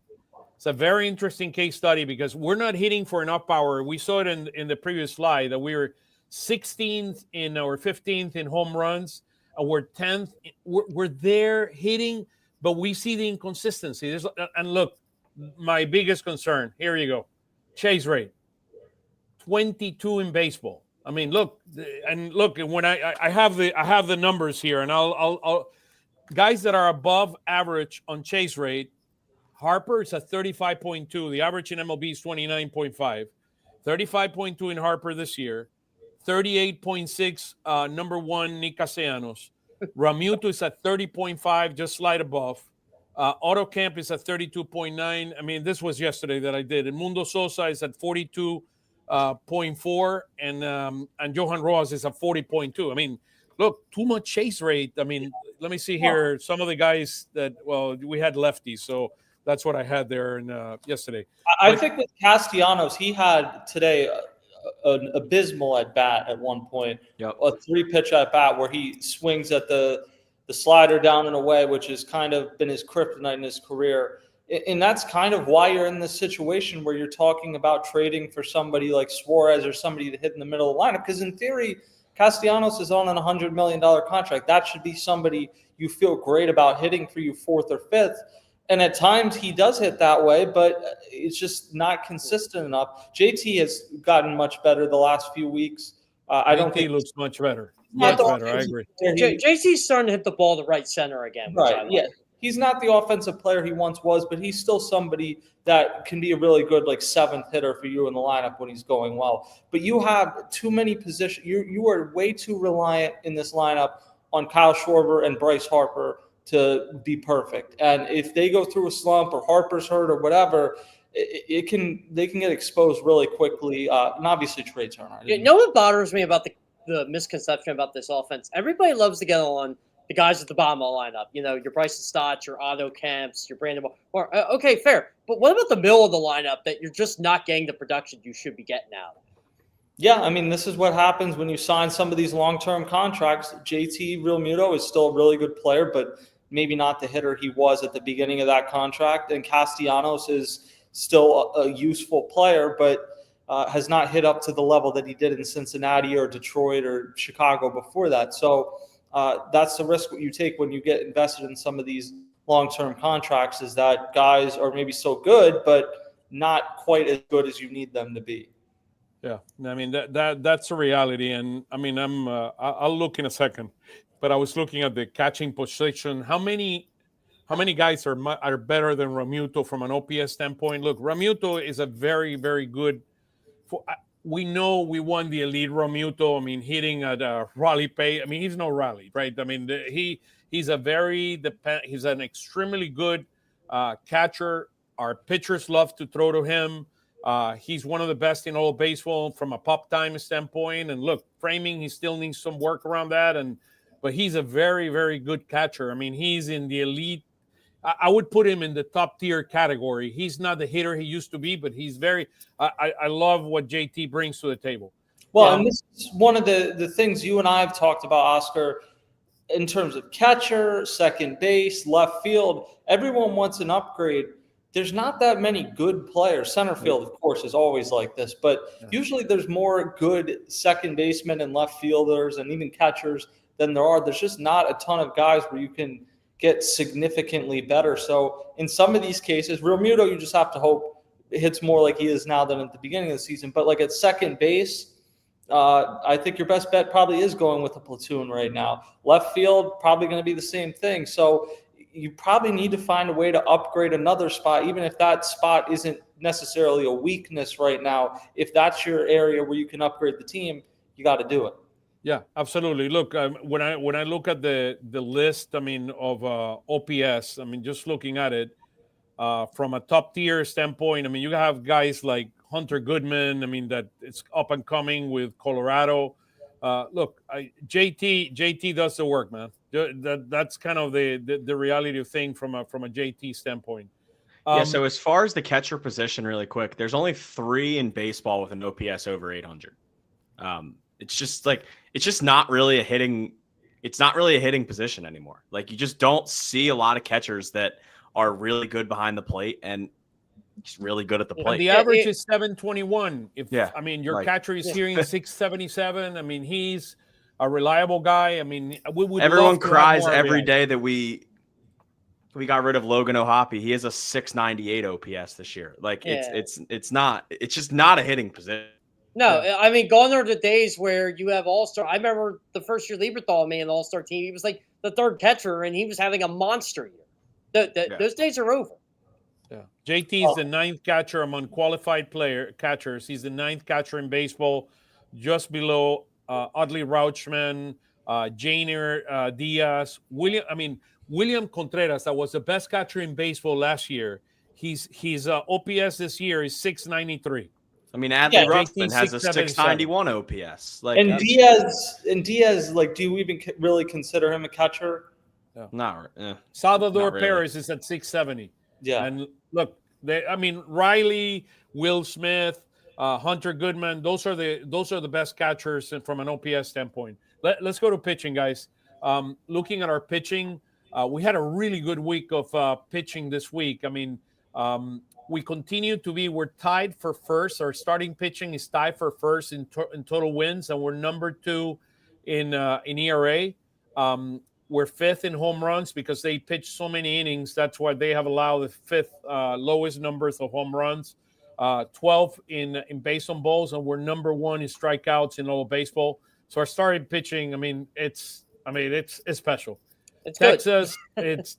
It's a very interesting case study because we're not hitting for enough power. We saw it in the previous slide that we were 16th or 15th in home runs. We're 10th. We're there hitting, but we see the inconsistency. And look, my biggest concern, here you go, chase rate, 22 in baseball. I mean, look, when I have the numbers here, and I'll guys that are above average on chase rate. Harper is at 35.2. The average in MLB is 29.5. 35.2 in Harper this year. 38.6, number one, Nick Castellanos. Realmuto is at 30.5, just slight above. Otto Kemp is at 32.9. I mean, this was yesterday that I did. And Mundo Sosa is at 42.4, and Johan Rojas is at 40.2. I mean, look, too much chase rate. I mean, let me see here. Some of the guys that, we had lefties, so that's what I had there yesterday. I think with Castellanos, he had today an abysmal at bat at one point. Yep. A 3-pitch at bat where he swings at the slider down and away, which has kind of been his kryptonite in his career. And that's kind of why you're in this situation where you're talking about trading for somebody like Suarez or somebody to hit in the middle of the lineup. Because in theory, Castellanos is on an $100 million contract. That should be somebody you feel great about hitting for you 4th or 5th. And at times he does hit that way, but it's just not consistent enough. JT has gotten much better the last few weeks. I don't think he looks much better. Much better. I agree. JT's starting to hit the ball to right center again. Right. Yeah. He's not the offensive player he once was, but he's still somebody that can be a really good 7th hitter for you in the lineup when he's going well. But you have too many positions. You are way too reliant in this lineup on Kyle Schwarber and Bryce Harper to be perfect. And if they go through a slump or Harper's hurt or whatever, they can get exposed really quickly. And obviously trades are not. You know what bothers me about the misconception about this offense? Everybody loves to get on the guys at the bottom of the lineup. You know, your Bryson Stott, your Otto Kemps, your Brandon Moore. Okay, fair. But what about the middle of the lineup that you're just not getting the production you should be getting out? Yeah, I mean, this is what happens when you sign some of these long-term contracts. JT Realmuto is still a really good player, but maybe not the hitter he was at the beginning of that contract. And Castellanos is still a useful player, but has not hit up to the level that he did in Cincinnati or Detroit or Chicago before that. So that's the risk you take when you get invested in some of these long-term contracts, is that guys are maybe so good, but not quite as good as you need them to be. Yeah, I mean that's a reality, and I mean I'll look in a second, but I was looking at the catching position. How many guys are better than Realmuto from an OPS standpoint? Look, Realmuto is a very, very good. We know we won the elite Realmuto. I mean, hitting at Raleigh pace. I mean, he's no Raleigh, right? I mean, he's an extremely good catcher. Our pitchers love to throw to him. He's one of the best in all of baseball from a pop time standpoint. And look, framing, he still needs some work around that. But he's a very, very good catcher. I mean, he's in the elite. I would put him in the top tier category. He's not the hitter he used to be, but he's very. I love what JT brings to the table. Well, and this is one of the things you and I have talked about, Oscar, in terms of catcher, second base, left field. Everyone wants an upgrade. There's not that many good players. Center field, of course, is always like this, but usually there's more good second basemen and left fielders and even catchers than there are. There's just not a ton of guys where you can get significantly better. So in some of these cases, Realmuto, you just have to hope it hits more like he is now than at the beginning of the season. But like at second base, I think your best bet probably is going with a platoon right now. Left field, probably going to be the same thing. So you probably need to find a way to upgrade another spot, even if that spot isn't necessarily a weakness right now. If that's your area where you can upgrade the team, you got to do it. Yeah, absolutely. Look, when I look at the list, I mean, of OPS, I mean, just looking at it from a top tier standpoint, I mean, you have guys like Hunter Goodman. I mean, that it's up and coming with Colorado. Look, JT does the work, man. That's kind of the reality of thing from a JT standpoint. So as far as the catcher position, really quick, there's only 3 in baseball with an OPS over 800. It's just not really a hitting. It's not really a hitting position anymore. Like, you just don't see a lot of catchers that are really good behind the plate and just really good at the plate. And the average is 721. I mean, your like, catcher is hearing 677. I mean, he's a reliable guy. I mean, everyone cries every day that we got rid of Logan O'Hoppe. He has a 698 OPS this year. Like, it's just not a hitting position. No, I mean, gone are the days where you have all-star. I remember the first year Lieberthal made an all-star team. He was like the third catcher, and he was having a monster year. Those days are over. Yeah, JT is the 9th catcher among qualified catchers. He's the 9th catcher in baseball, just below Utley Rauchman, Jainer Diaz, William Contreras. That was the best catcher in baseball last year. His OPS this year is 693. I mean, Adley Rutschman has a 691 OPS. Like, and Diaz, like, do you even really consider him a catcher? No. Salvador Perez is at 670. Yeah. And look, Riley, Will Smith, Hunter Goodman, those are the best catchers from an OPS standpoint. Let's go to pitching, guys. Looking at our pitching, we had a really good week of pitching this week. I mean, we continue to we're tied for first. Our starting pitching is tied for first in total wins, and we're number 2 in ERA. We're 5th in home runs because they pitch so many innings. That's why they have allowed the 5th lowest numbers of home runs. 12th in base on balls, and we're number 1 in strikeouts in all of baseball. So our starting pitching, it's special. It's Texas,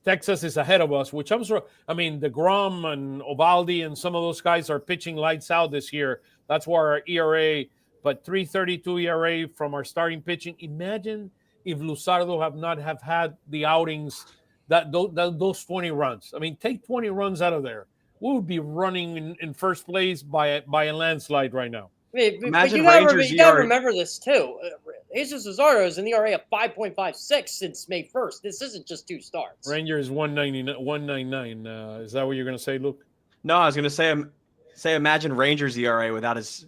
Texas is ahead of us, which DeGrom and Ovaldi and some of those guys are pitching lights out this year. That's why our ERA, but 3.32 ERA from our starting pitching. Imagine if Luzardo have had the outings those 20 runs. I mean, take 20 runs out of there. We would be running in first place by a landslide right now. Imagine Rangers. You got to remember this too. Jesus Luzardo is an ERA of 5.56 since May 1st. This isn't just 2 starts. Rangers 199. Is that what you're going to say, Luke? No, I was going to say imagine Rangers ERA without his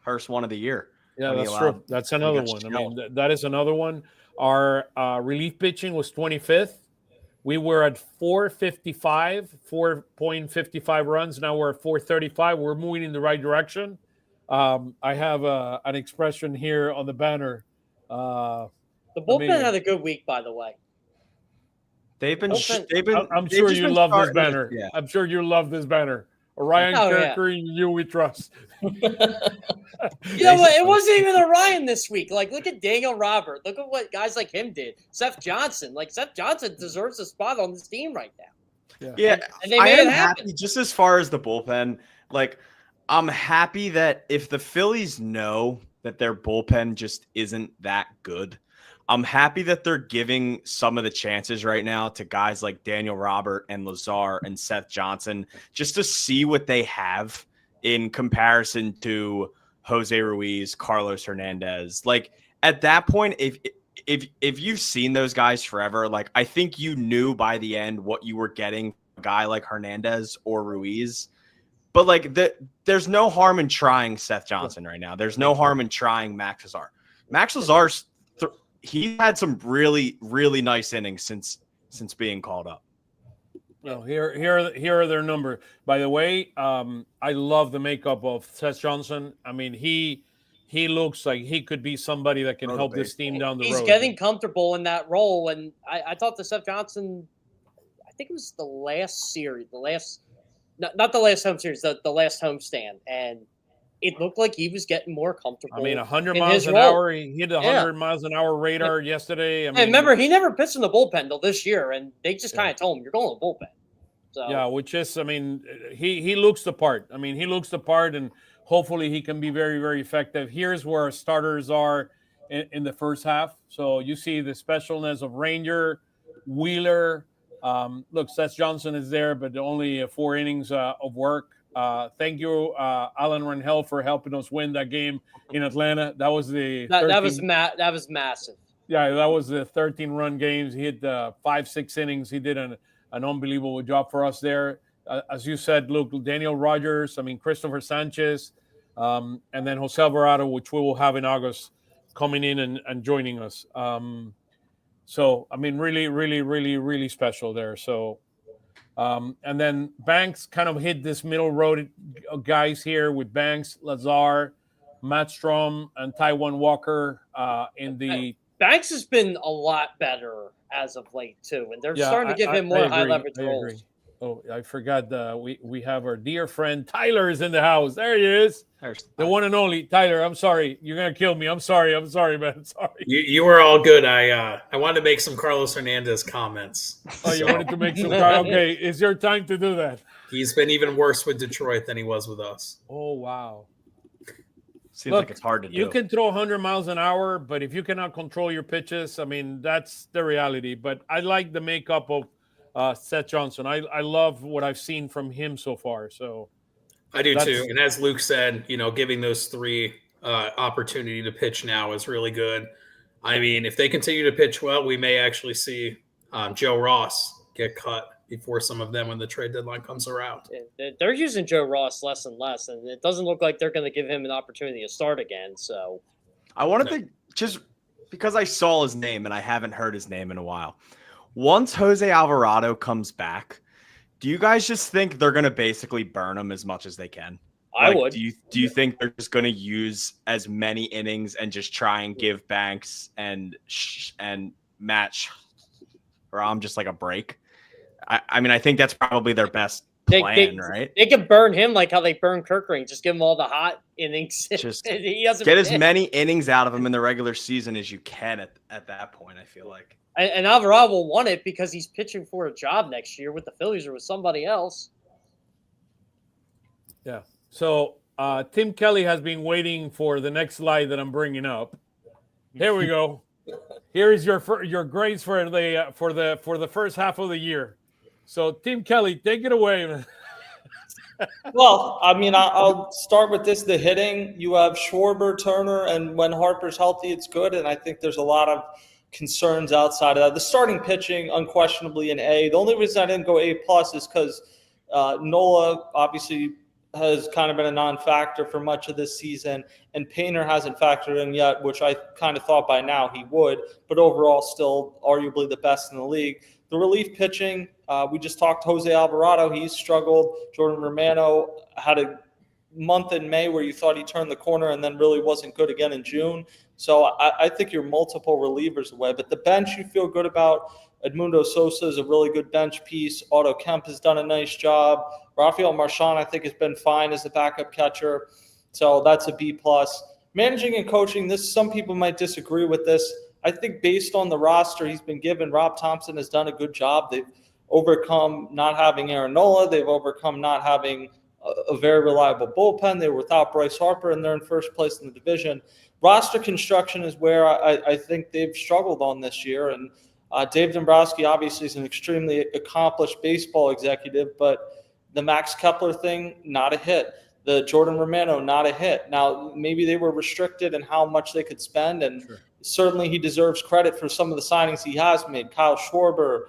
first one of the year. Yeah, that's true. That's another one. That is another one. Our relief pitching was 25th. We were at 4.55 runs. Now we're at 435. We're moving in the right direction. I have an expression here on the banner. The bullpen had a good week, by the way. I'm sure you love this banner. Yeah. I'm sure you love this banner. Orion Kirker, you we trust. You know what? It wasn't even Orion this week. Like, look at Daniel Robert. Look at what guys like him did. Seth Johnson. Like, Seth Johnson deserves a spot on this team right now. Yeah. And they made it happen. Happy, just as far as the bullpen, like, I'm happy that if the Phillies know that their bullpen just isn't that good, I'm happy that they're giving some of the chances right now to guys like Daniel Robert and Lazar and Seth Johnson just to see what they have in comparison to Jose Ruiz, Carlos Hernandez. Like, at that point, if you've seen those guys forever, like, I think you knew by the end what you were getting a guy like Hernandez or Ruiz. But like, there's no harm in trying Seth Johnson right now. There's no harm in trying Max Lazar. Max Lazar's he had some really, really nice innings since being called up. Well, here are their numbers. By the way, I love the makeup of Seth Johnson. I mean, he looks like he could be somebody that can help this team down the road. He's getting comfortable in that role, and I thought the Seth Johnson, I think it was the last series, not the last home series, the last homestand, and it looked like he was getting more comfortable. I mean, 100 miles an hour. He hit 100 miles an hour radar yesterday. I mean, remember, he never pitched in the bullpen till this year, and they just kind of told him, you're going to the bullpen. So. Yeah, which is, I mean, he looks the part. I mean, he looks the part, and hopefully he can be very, very effective. Here's where our starters are in the first half. So you see the specialness of Ranger, Wheeler. Look, Seth Johnson is there, but only 4 innings of work. Thank you, Alan Rangel, for helping us win that game in Atlanta. That was that was massive. Yeah, that was the 13-run games. He hit 5-6 innings. He did an unbelievable job for us there. As you said, look, Daniel Rogers, I mean, Christopher Sanchez, and then Jose Alvarado, which we will have in August, coming in and joining us. So, I mean, really, really, really, really special there. So, and then Banks kind of hit this middle road guys here with Banks, Lazar, Matt Strom, and Taijuan Walker in the. Banks has been a lot better as of late too, and they're starting to give him more high leverage roles. Oh, I forgot. We have our dear friend Tyler is in the house. There he is, the one and only Tyler. I'm sorry, you're gonna kill me. I'm sorry, man. Sorry. You were all good. I wanted to make some Carlos Hernandez comments. Oh, you wanted to make some. Okay, it's your time to do that. He's been even worse with Detroit than he was with us. Oh wow. Seems like it's hard to do. You can throw 100 miles an hour, but if you cannot control your pitches, I mean, that's the reality. But I like the makeup of Seth Johnson. I love what I've seen from him so far. So I do too. And as Luke said, giving those 3 opportunity to pitch now is really good. I mean, if they continue to pitch well, we may actually see Joe Ross get cut before some of them when the trade deadline comes around. They're using Joe Ross less and less, and it doesn't look like they're going to give him an opportunity to start again. So I wanted to just because I saw his name and I haven't heard his name in a while. Once Jose Alvarado comes back, do you guys just think they're going to basically burn him as much as they can? I would. Do you think they're just going to use as many innings and just try and give Banks and Matt Strom just like a break? I mean, I think that's probably their best plan, right? They could burn him like how they burn Kirkring. Just give him all the hot innings. Just he doesn't get as many innings out of him in the regular season as you can at that point, I feel like. And Alvarado will want it because he's pitching for a job next year with the Phillies or with somebody else. Yeah. So Tim Kelly has been waiting for the next slide that I'm bringing up. Here we go. Here is your grades for the first half of the year. So, Tim Kelly, take it away, man. Well, I mean, I'll start with this. The hitting, you have Schwarber, Turner, and when Harper's healthy, it's good. And I think there's a lot of concerns outside of that. The starting pitching, unquestionably an A. The only reason I didn't go A+ is because Nola obviously has kind of been a non-factor for much of this season, and Painter hasn't factored in yet, which I kind of thought by now he would, but overall still arguably the best in the league. The relief pitching, we just talked Jose Alvarado. He's struggled. Jordan Romano had a month in May where you thought he turned the corner and then really wasn't good again in June. So I think you're multiple relievers away. But the bench you feel good about. Edmundo Sosa is a really good bench piece. Otto Kemp has done a nice job. Rafael Marchand, I think, has been fine as a backup catcher. So that's a B+. Managing and coaching, some people might disagree with this. I think based on the roster he's been given, Rob Thompson has done a good job. They've overcome not having Aaron Nola. They've overcome not having a very reliable bullpen. They were without Bryce Harper, and they're in first place in the division. Roster construction is where I think they've struggled on this year. And Dave Dombrowski obviously is an extremely accomplished baseball executive, but the Max Kepler thing, not a hit. The Jordan Romano, not a hit. Now, maybe they were restricted in how much they could spend, and certainly he deserves credit for some of the signings he has made. Kyle Schwarber,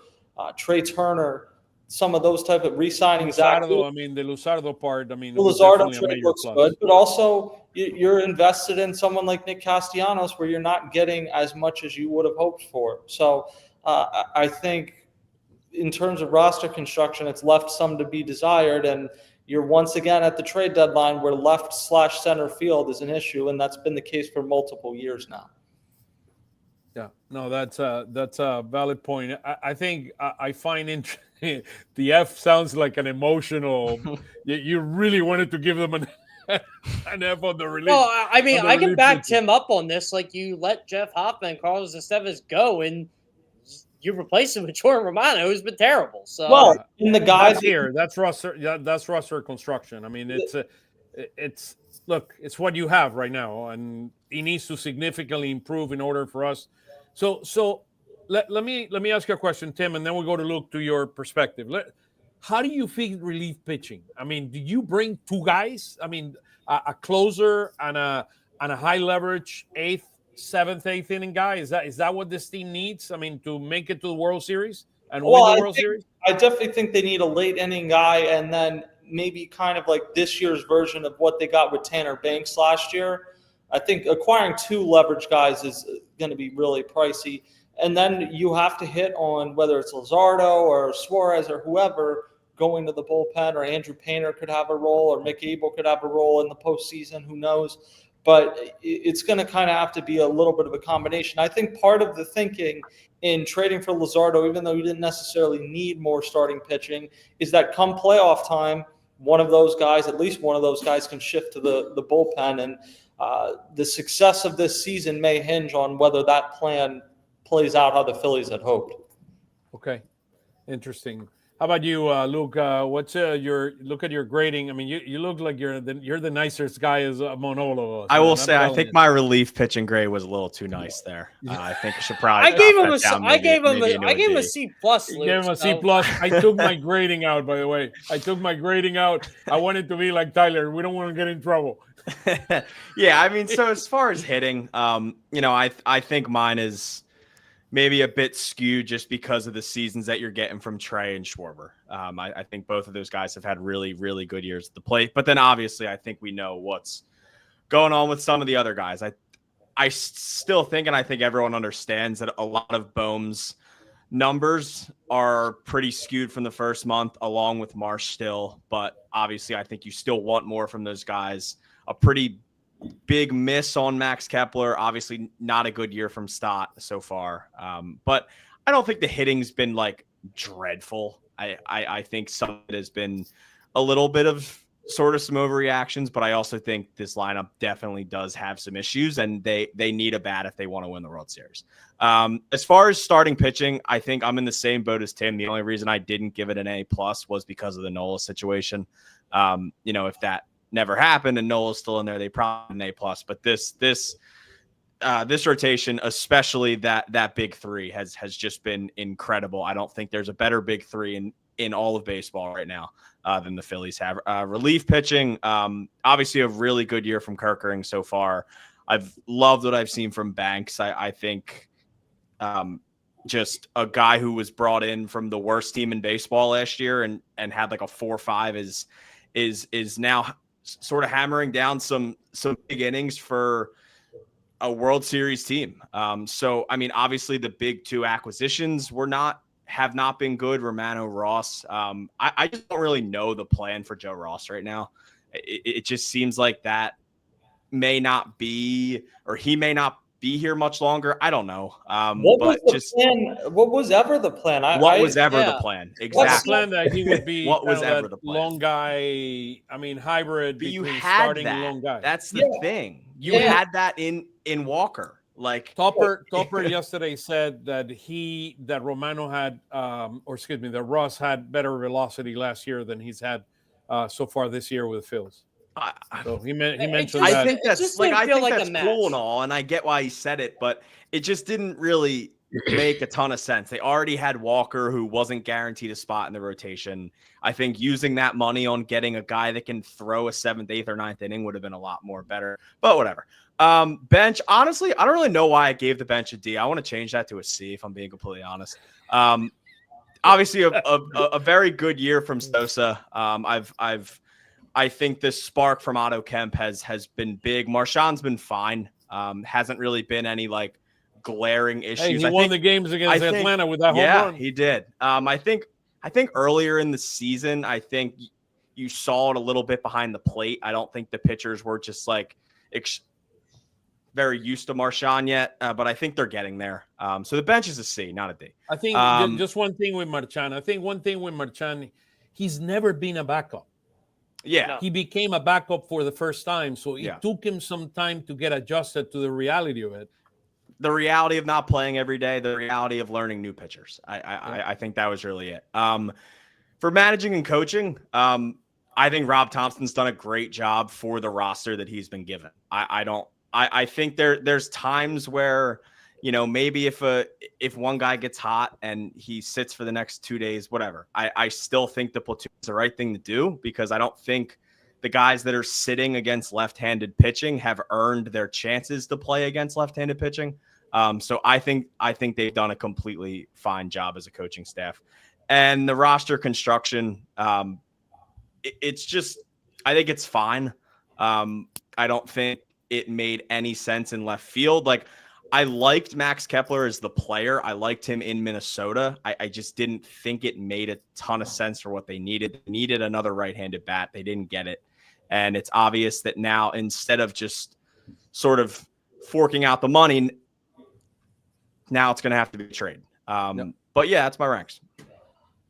Trey Turner, some of those type of re-signings. The Luzardo part, the Luzardo trade looks good, but also you're invested in someone like Nick Castellanos where you're not getting as much as you would have hoped for. So I think in terms of roster construction, it's left some to be desired, and you're once again at the trade deadline where left/center field is an issue, and that's been the case for multiple years now. Yeah, no, that's a valid point. I think I find interesting. The F sounds like an emotional. You really wanted to give them an F on the relief. Well, I mean, I can back Tim up on this. Like, you let Jeff Hoffman and Carlos Estevez go, and you replace him with Jordan Romano, who's been terrible. So, in the guys that's roster. Yeah, that's roster construction. I mean, it's look, it's what you have right now, and he needs to significantly improve in order for us. So let me ask you a question, Tim, and then we'll go to Luke to your perspective. How do you feel relief pitching? I mean, do you bring two guys? I mean, a closer and a high leverage 8th, 7th, 8th inning guy? Is that what this team needs? I mean, to make it to the World Series and win the World Series? I definitely think they need a late inning guy, and then maybe kind of like this year's version of what they got with Tanner Banks last year. I think acquiring 2 leverage guys is going to be really pricey. And then you have to hit on whether it's Luzardo or Suarez or whoever going to the bullpen, or Andrew Painter could have a role, or Mick Abel could have a role in the postseason. Who knows? But it's going to kind of have to be a little bit of a combination. I think part of the thinking in trading for Luzardo, even though you didn't necessarily need more starting pitching, is that come playoff time, one of those guys, at least one of those guys, can shift to the bullpen. And the success of this season may hinge on whether that plan plays out how the Phillies had hoped. Okay, interesting. How about you, Luke? What's your look at your grading? I mean, you look like you're the nicest guy among all of us. I will say, I think my relief pitching grade was a little too nice there. I think I should probably. I gave him a C+. Luke, gave him a C+. I took my grading out, by the way. I wanted to be like Tyler. We don't want to get in trouble. Yeah, I mean, so as far as hitting, I think mine is maybe a bit skewed just because of the seasons that you're getting from Trey and Schwarber. I think both of those guys have had really, really good years at the plate. But then obviously I think we know what's going on with some of the other guys. I still think, and I think everyone understands, that a lot of Bohm's numbers are pretty skewed from the first month, along with Marsh still. But obviously I think you still want more from those guys. A pretty big miss on Max Kepler. Obviously not a good year from Stott so far. But I don't think the hitting's been like dreadful. I think some of it has been a little bit of sort of some overreactions, but I also think this lineup definitely does have some issues, and they need a bat if they want to win the World Series. As far as starting pitching, I think I'm in the same boat as Tim. The only reason I didn't give it an A+ was because of the Nola situation. If that never happened and Nola's still in there, they probably an A+. But this rotation, especially that big three, has just been incredible. I don't think there's a better big three in all of baseball right now than the Phillies have. Relief pitching, obviously a really good year from Kerkering so far. I've loved what I've seen from Banks. I think just a guy who was brought in from the worst team in baseball last year and had like a 4.5 is now sort of hammering down some big innings for a World Series team. So, I mean, obviously the big 2 acquisitions were not have not been good. Romano, Ross. I just don't really know the plan for Joe Ross right now. It just seems like that may not be, or he may not be here much longer. I don't know. What was the plan? What was ever the plan? What was ever the plan? Exactly. The plan that he would be what was ever the plan? Long guy. I mean, hybrid but between you had starting that. and long guy. That's the thing. You had that in Walker. Like Topper yesterday said that Romano had, that Ross had better velocity last year than he's had so far this year with the Phillies. So he mentioned that. I think that's cool and all, and I get why he said it, but it just didn't really make a ton of sense. They already had Walker, who wasn't guaranteed a spot in the rotation. I think using that money on getting a guy that can throw a 7th, 8th, or 9th inning would have been a lot more better. But whatever. Bench, honestly, I don't really know why I gave the bench a D. I want to change that to a C, if I'm being completely honest. Obviously, a very good year from Sosa. I think this spark from Otto Kemp has been big. Marchand's been fine. Hasn't really been any like glaring issues. Hey, he won the games against Atlanta with that home run. Yeah, he did. I think earlier in the season, I think you saw it a little bit behind the plate. I don't think the pitchers were just like very used to Marchand yet, but I think they're getting there. So the bench is a C, not a D. I think just one thing with Marchand. He's never been a backup. Yeah. He became a backup for the first time, so it took him some time to get adjusted to the reality of it. The reality of not playing every day, the reality of learning new pitchers. I think that was really it. For managing and coaching, I think Rob Thompson's done a great job for the roster that he's been given. I think there's times where, maybe if one guy gets hot and he sits for the next 2 days, whatever, I still think the platoon is the right thing to do, because I don't think the guys that are sitting against left-handed pitching have earned their chances to play against left-handed pitching. So I think they've done a completely fine job as a coaching staff. And the roster construction, it's just, I think it's fine. I don't think it made any sense in left field. Like, I liked Max Kepler as the player. I liked him in Minnesota. I just didn't think it made a ton of sense for what they needed. They needed another right-handed bat. They didn't get it. And it's obvious that now, instead of just sort of forking out the money, now it's going to have to be a trade. But yeah, that's my ranks.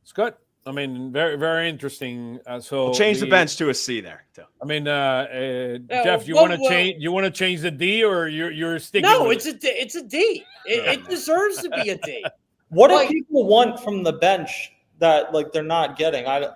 It's good. I mean, very, very interesting. So we'll change the bench to a C there too. I mean, Jeff, you want to change? You want to change the D, or you're sticking? No, with it's a D. It deserves to be a D. What do people want from the bench that they're not getting? No,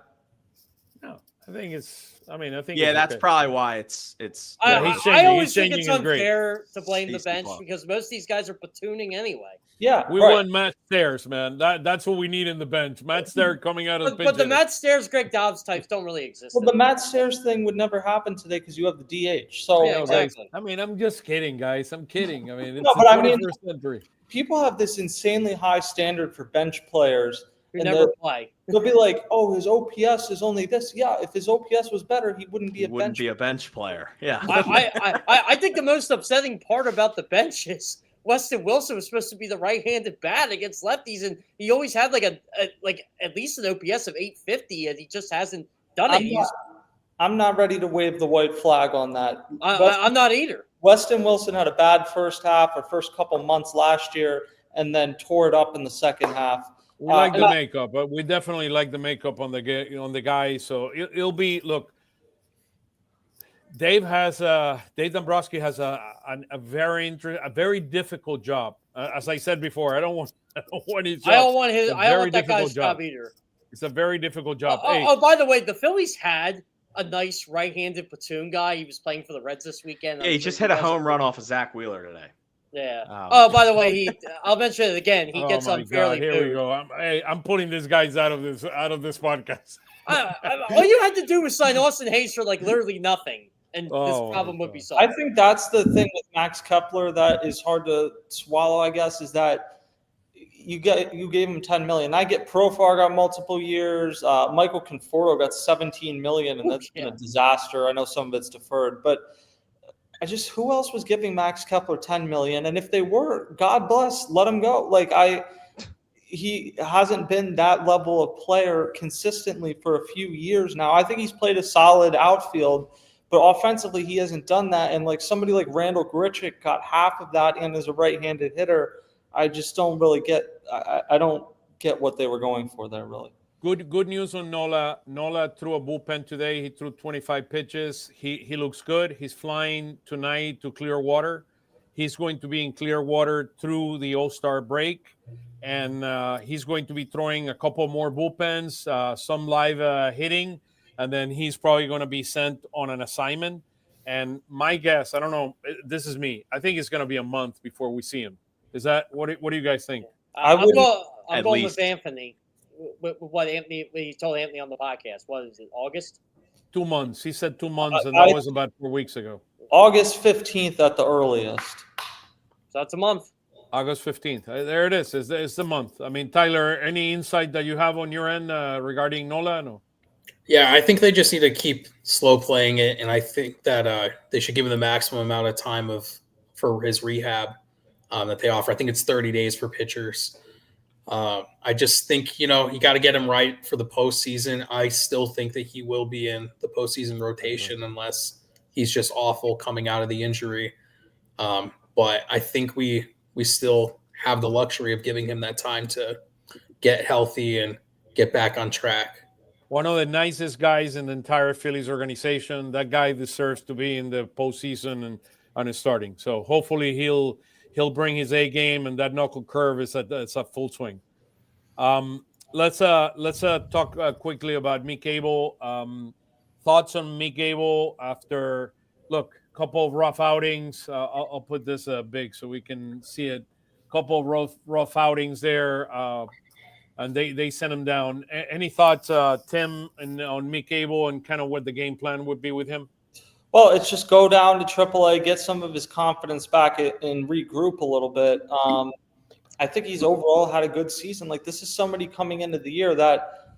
I think it's. I think that's probably why it's. I always think it's unfair to blame the bench because most of these guys are platooning anyway. Yeah, we won Matt Stairs, man. That's what we need in the bench. Matt Stairs coming out of the bench. But the Matt Stairs, Greg Dobbs types don't really exist. Well, the Matt Stairs thing would never happen today because you have the DH. So yeah, exactly. I'm just kidding, guys. I'm kidding. It's no, but the 21st century. People have this insanely high standard for bench players. Who never play. They'll be like, "Oh, his OPS is only this." Yeah, if his OPS was better, he wouldn't be a bench player. Yeah. I think the most upsetting part about the bench is Weston Wilson was supposed to be the right-handed bat against lefties, and he always had at least an OPS of 850, and he just hasn't done it. I'm not ready to wave the white flag on that. I'm not either. Weston Wilson had a bad first half or first couple months last year, and then tore it up in the second half. We like the makeup, but we definitely like the makeup on the guy. So it'll be look. Dave Dombrowski has a very difficult job. As I said before, I don't want his job. I don't want that guy's job either. It's a very difficult job. By the way, the Phillies had a nice right-handed platoon guy. He was playing for the Reds this weekend. Yeah, he just hit a home run off of Zach Wheeler today. Yeah. By the way, I'll mention it again. He gets unfairly. Here we go. I'm pulling these guys out of this podcast. All you had to do was sign Austin Hayes for literally nothing, and this problem would be solved. I think that's the thing with Max Kepler that is hard to swallow. I guess is that you gave him $10 million. I get Profar got multiple years. Michael Conforto got $17 million, and that's been a disaster. I know some of it's deferred, but. Who else was giving Max Kepler $10 million? And if they were, God bless, let him go. he hasn't been that level of player consistently for a few years now. I think he's played a solid outfield, but offensively he hasn't done that. And like somebody like Randall Grichuk got half of that and is a right-handed hitter. I just don't really get I don't get what they were going for there, really. Good news on Nola. Nola threw a bullpen today. He threw 25 pitches. He looks good. He's flying tonight to Clearwater. He's going to be in Clearwater through the All-Star break. And he's going to be throwing a couple more bullpens, some live hitting, and then he's probably going to be sent on an assignment. And my guess, I don't know, this is me. I think it's going to be a month before we see him. Is that what do you guys think? I'm going with Anthony. What he told Anthony on the podcast. What is it? August? 2 months. He said 2 months, and that was about 4 weeks ago. August 15th at the earliest. So that's a month. August 15th. There it is. It's the month. I mean, Tyler, any insight that you have on your end regarding Nola? No. Yeah, I think they just need to keep slow playing it, and I think that they should give him the maximum amount of time for his rehab that they offer. I think it's 30 days for pitchers. I just think, you got to get him right for the postseason. I still think that he will be in the postseason rotation unless he's just awful coming out of the injury. But I think we still have the luxury of giving him that time to get healthy and get back on track. One of the nicest guys in the entire Phillies organization. That guy deserves to be in the postseason and is starting. So hopefully he'll bring his A game, and that knuckle curve is at full swing. Let's talk quickly about Mick Abel. Thoughts on Mick Abel after a couple of rough outings. I'll put this big so we can see it. Couple of rough outings there, and they sent him down. Any thoughts, Tim, on Mick Abel and kind of what the game plan would be with him? Well, it's just go down to AAA, get some of his confidence back, and regroup a little bit. I think he's overall had a good season. Like, this is somebody coming into the year that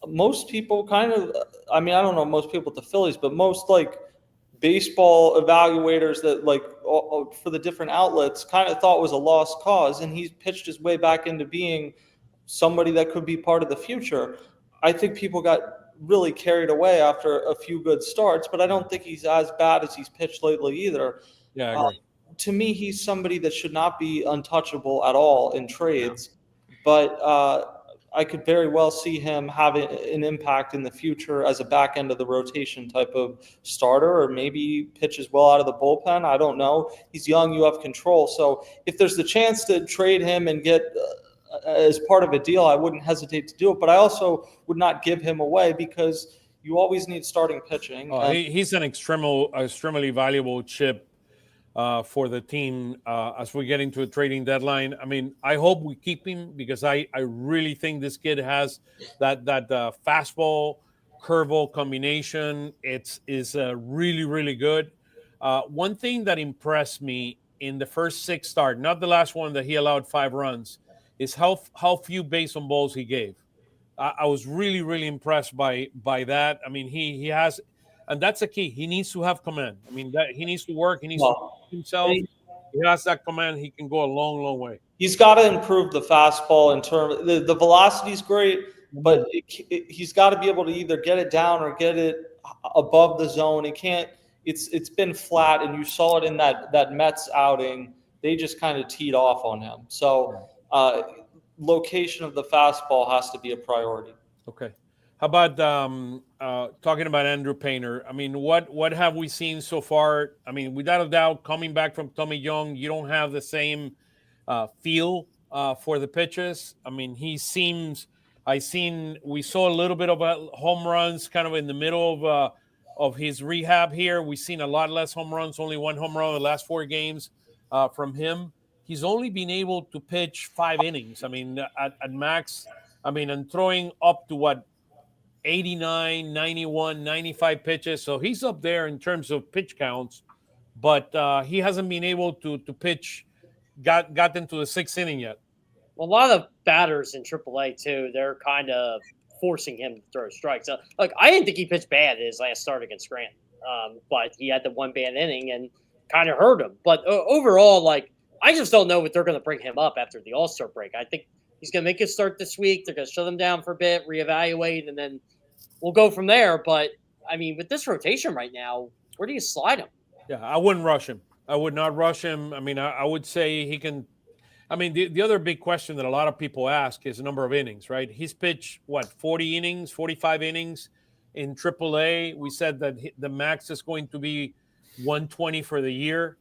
most people I don't know most people at the Phillies, but most like baseball evaluators that for the different outlets kind of thought was a lost cause, and he's pitched his way back into being somebody that could be part of the future. I think people got really carried away after a few good starts, but I don't think he's as bad as he's pitched lately either. Yeah, I agree. To me, he's somebody that should not be untouchable at all in trades, but I could very well see him having an impact in the future as a back end of the rotation type of starter, or maybe pitches well out of the bullpen. I don't know. He's young. You have control. So if there's the chance to trade him and get as part of a deal, I wouldn't hesitate to do it. But I also would not give him away because you always need starting pitching. He's an extremely valuable chip for the team as we get into a trading deadline. I mean, I hope we keep him because I really think this kid has that fastball curveball combination. It's really, really good. One thing that impressed me in the first 6 start, not the last one that he allowed 5 runs, is how few base on balls he gave. I was really, really impressed by that. I mean, he has, and that's the key. He needs to have command. I mean, that he needs to work. He needs to himself. He has that command. He can go a long, long way. He's got to improve the fastball in terms. The velocity is great, but he's got to be able to either get it down or get it above the zone. He can't. It's been flat, and you saw it in that Mets outing. They just kind of teed off on him. So. Location of the fastball has to be a priority. Okay. How about talking about Andrew Painter? I mean, what have we seen so far? I mean, without a doubt, coming back from Tommy John, you don't have the same feel for the pitches. I mean, we saw a little bit of home runs kind of in the middle of his rehab here. We've seen a lot less home runs, only 1 home run in the last 4 games from him. He's only been able to pitch 5 innings. I mean, at max, and throwing up to 89, 91, 95 pitches. So he's up there in terms of pitch counts, but he hasn't been able to pitch, got into the 6th inning yet. Well, a lot of batters in AAA too, they're kind of forcing him to throw strikes. I didn't think he pitched bad in his last start against Scranton, but he had the 1 bad inning and kind of hurt him. But overall, I just don't know if they're going to bring him up after the All-Star break. I think He's going to make a start this week. They're going to shut him down for a bit, reevaluate, and then we'll go from there. But, I mean, with this rotation right now, where do you slide him? Yeah, I wouldn't rush him. I would not rush him. I mean, I would say he can – I mean, the other big question that a lot of people ask is the number of innings, right? He's pitched, 40 innings, 45 innings in AAA. We said that the max is going to be 120 for the year.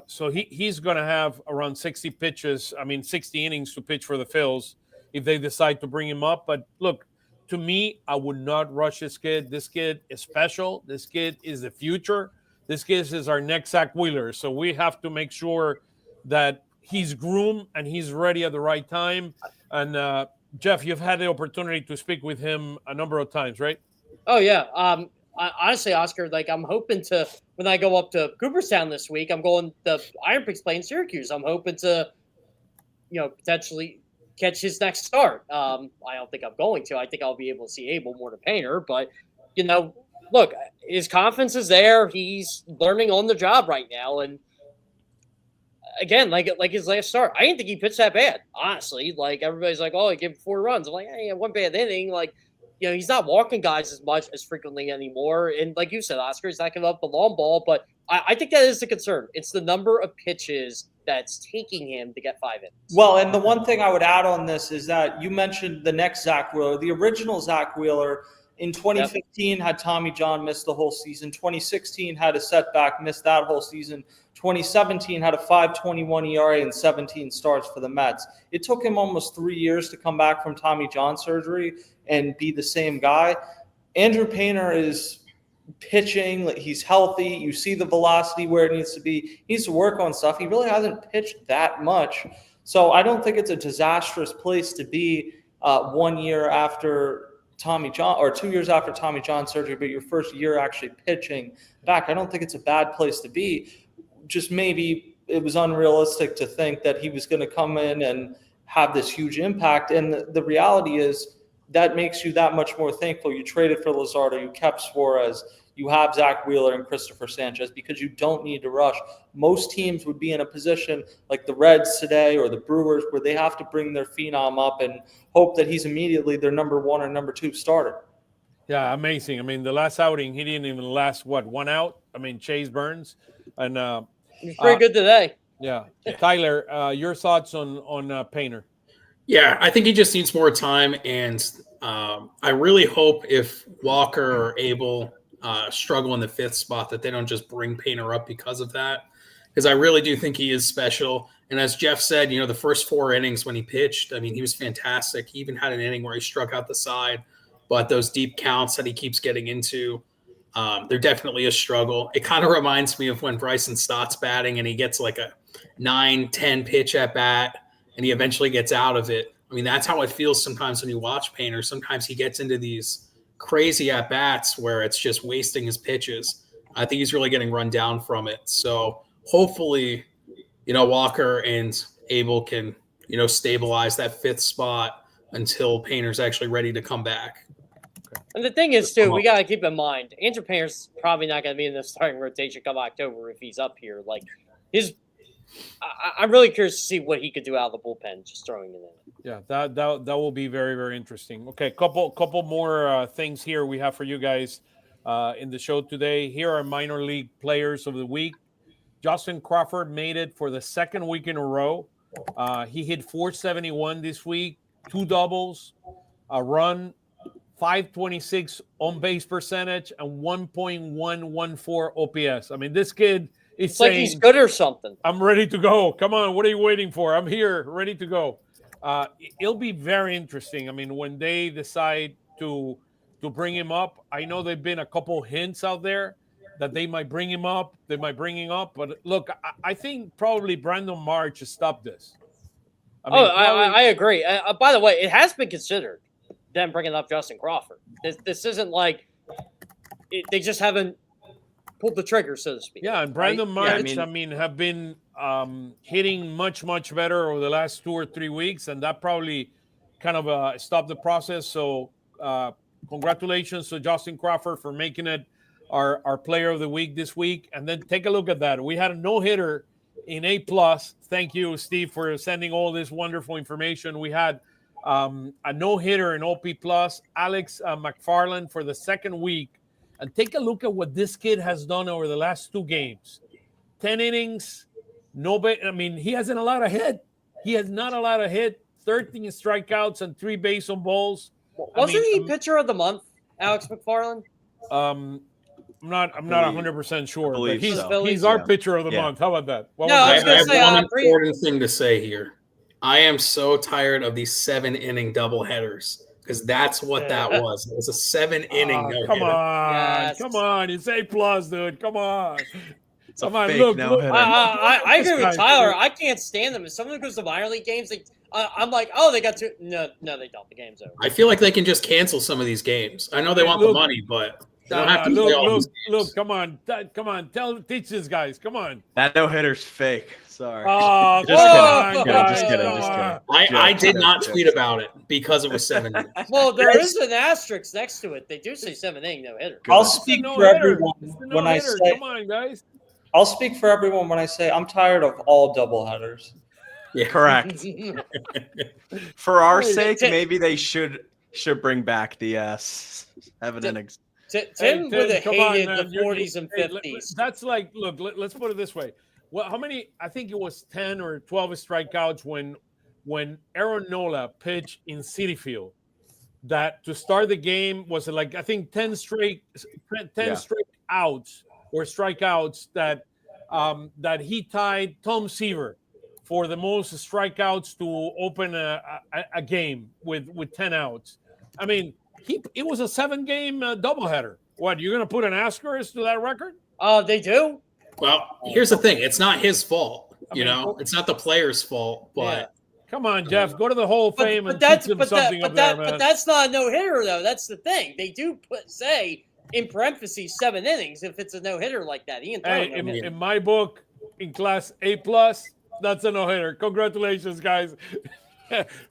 So he's going to have around 60 pitches, 60 innings to pitch for the Phils if they decide to bring him up. But look, to me, I would not rush this kid. This kid is special. This kid is the future. This kid is our next Zach Wheeler. So we have to make sure that he's groomed and he's ready at the right time. And Jeff, you've had the opportunity to speak with him a number of times, right? Oh, yeah. Honestly, Oscar, I'm hoping to, when I go up to Cooperstown this week, I'm going the Iron Pigs playing Syracuse. I'm hoping to, potentially catch his next start. I don't think I'm going to. I think I'll be able to see Abel more than Painter. But, look, his confidence is there. He's learning on the job right now. And again, like his last start, I didn't think he pitched that bad, honestly. Everybody's like, oh, he gave 4 runs. I'm like, hey, one bad inning. He's not walking guys as frequently anymore. And like you said, Oscar, he's not giving up the long ball. But I think that is the concern. It's the number of pitches that's taking him to get 5 innings. Well, and the one thing I would add on this is that you mentioned the next Zach Wheeler. The original Zach Wheeler in 2015 had Tommy John miss the whole season. 2016 had a setback, missed that whole season. 2017 had a 5.21 ERA and 17 starts for the Mets. It took him almost 3 years to come back from Tommy John surgery and be the same guy. Andrew Painter is pitching. He's healthy. You see the velocity where it needs to be. He needs to work on stuff. He really hasn't pitched that much. So I don't think it's a disastrous place to be 1 year after Tommy John or 2 years after Tommy John surgery, but your first year actually pitching back. I don't think it's a bad place to be. Just maybe it was unrealistic to think that he was going to come in and have this huge impact. And the reality is that makes you that much more thankful. You traded for Luzardo, you kept Suarez, you have Zach Wheeler and Christopher Sanchez because you don't need to rush. Most teams would be in a position like the Reds today or the Brewers where they have to bring their phenom up and hope that he's immediately their number 1 or number 2 starter. Yeah, amazing. The last outing, he didn't even last, 1 out? Chase Burns. And he's pretty good today. Yeah. Tyler, your thoughts on Painter? Yeah, I think he just needs more time. And I really hope if Walker or Abel struggle in the 5th spot that they don't just bring Painter up because of that. Because I really do think he is special. And as Jeff said, the first 4 innings when he pitched, he was fantastic. He even had an inning where he struck out the side. But those deep counts that he keeps getting into, they're definitely a struggle. It kind of reminds me of when Bryson Stott's batting and he gets like a 9-10 pitch at bat and he eventually gets out of it. That's how it feels sometimes when you watch Painter. Sometimes he gets into these crazy at bats where it's just wasting his pitches. I think he's really getting run down from it. So hopefully, Walker and Abel can, stabilize that 5th spot until Painter's actually ready to come back. And the thing is, too, we got to keep in mind, Andrew Painter's probably not going to be in the starting rotation come October if he's up here. I'm really curious to see what he could do out of the bullpen, just throwing it in. Yeah, that will be very, very interesting. Okay, couple more things here we have for you guys in the show today. Here are minor league players of the week. Justin Crawford made it for the 2nd week in a row. He hit .471 this week, 2 doubles, a run, .526 on base percentage, and 1.114 OPS. This kid is it's like he's good or something. I'm ready to go. Come on, what are you waiting for? I'm here, ready to go. It'll be very interesting. When they decide to bring him up, I know there've been a couple hints out there that they might bring him up. But look, I think probably Brandon March has stopped this. I agree. By the way, it has been considered them bringing up Justin Crawford. This isn't like they just haven't pulled the trigger, so to speak. Yeah, and Brandon March, have been hitting much, much better over the last 2 or 3 weeks, and that probably kind of stopped the process. So congratulations to Justin Crawford for making it our player of the week this week. And then take a look at that. We had a no-hitter in A+. Thank you, Steve, for sending all this wonderful information. We had a no-hitter in OP+, Alex McFarland for the second week. And take a look at what this kid has done over the last 2 games. 10 innings, he hasn't allowed a hit. He has not allowed a hit, 13 strikeouts and 3 base on balls. Wasn't he pitcher of the month, Alex McFarland? I'm not 100% sure, but he's our pitcher of the month. How about that? I have one important thing to say here. I am so tired of these 7-inning doubleheaders because that's what that was. It was a 7-inning no-hitter. Come on, come on. It's A+, dude. Come on. Come on, look. I agree with Tyler. I can't stand them. If someone goes to minor league games, I'm like, oh, they got 2. No, they don't. The game's over. I feel like they can just cancel some of these games. I know they want the money, but they don't have to play all these games. Look, come on. Teach these guys. Come on. That no-hitter's fake. Sorry. Oh, just kidding. I did not tweet about it because it was 7 innings. Well, there is an asterisk next to it. They do say 7-inning no-hitter. I'll speak for everyone when I say. Come on, guys. I'll speak for everyone when I say I'm tired of all doubleheaders. Yeah, correct. For our sake, maybe they should bring back the 7 innings. Tim would have hated the 40s and 50s. That's like, look, let's put it this way. Well, how many? I think it was 10 or 12 strikeouts when Aaron Nola pitched in Citi Field. That to start the game was like, I think 10 straight outs or strikeouts that he tied Tom Seaver for the most strikeouts to open a game with 10 outs. I mean, it was a 7-game doubleheader. What, you're going to put an asterisk to that record? They do. Well, here's the thing. It's not his fault. It's not the player's fault. But yeah. Come on, Jeff. Go to the Hall of Fame and teach them something up there, man. But that's not a no-hitter, though. That's the thing. They do say in parentheses 7 innings if it's a no-hitter like that. In my book, in class A+, that's a no-hitter. Congratulations, guys.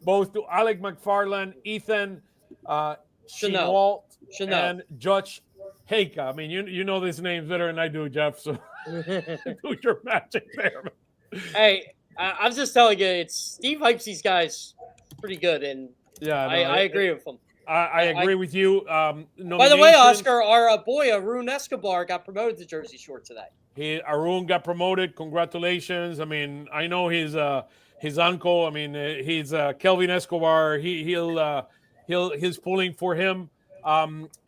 Both to Alec McFarland, Ethan Chenwalt, and Judge Heika. I mean, you know these names better than I do, Jeff, so do your magic there. Hey, I'm just telling you, Steve hypes these guys pretty good, and I agree with him. I agree with you. By the way, Oscar, our boy Arun Escobar got promoted to Jersey Shore today. Arun got promoted. Congratulations. I mean, I know his uncle. I mean, he's Kelvin Escobar. He's pulling for him.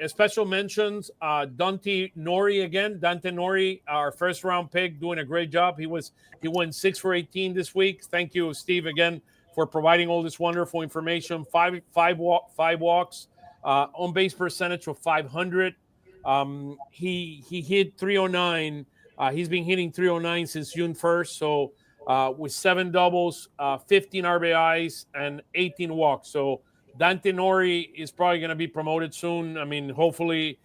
Special mentions, Dante Nori, our first round pick, doing a great job. He went 6 for 18 this week. Thank you, Steve, again for providing all this wonderful information. Five walks, on base percentage of 500. He hit 309. He's been hitting 309 since June 1st. So with 7 doubles, 15 RBIs, and 18 walks. So Dante Nori is probably going to be promoted soon. I mean, hopefully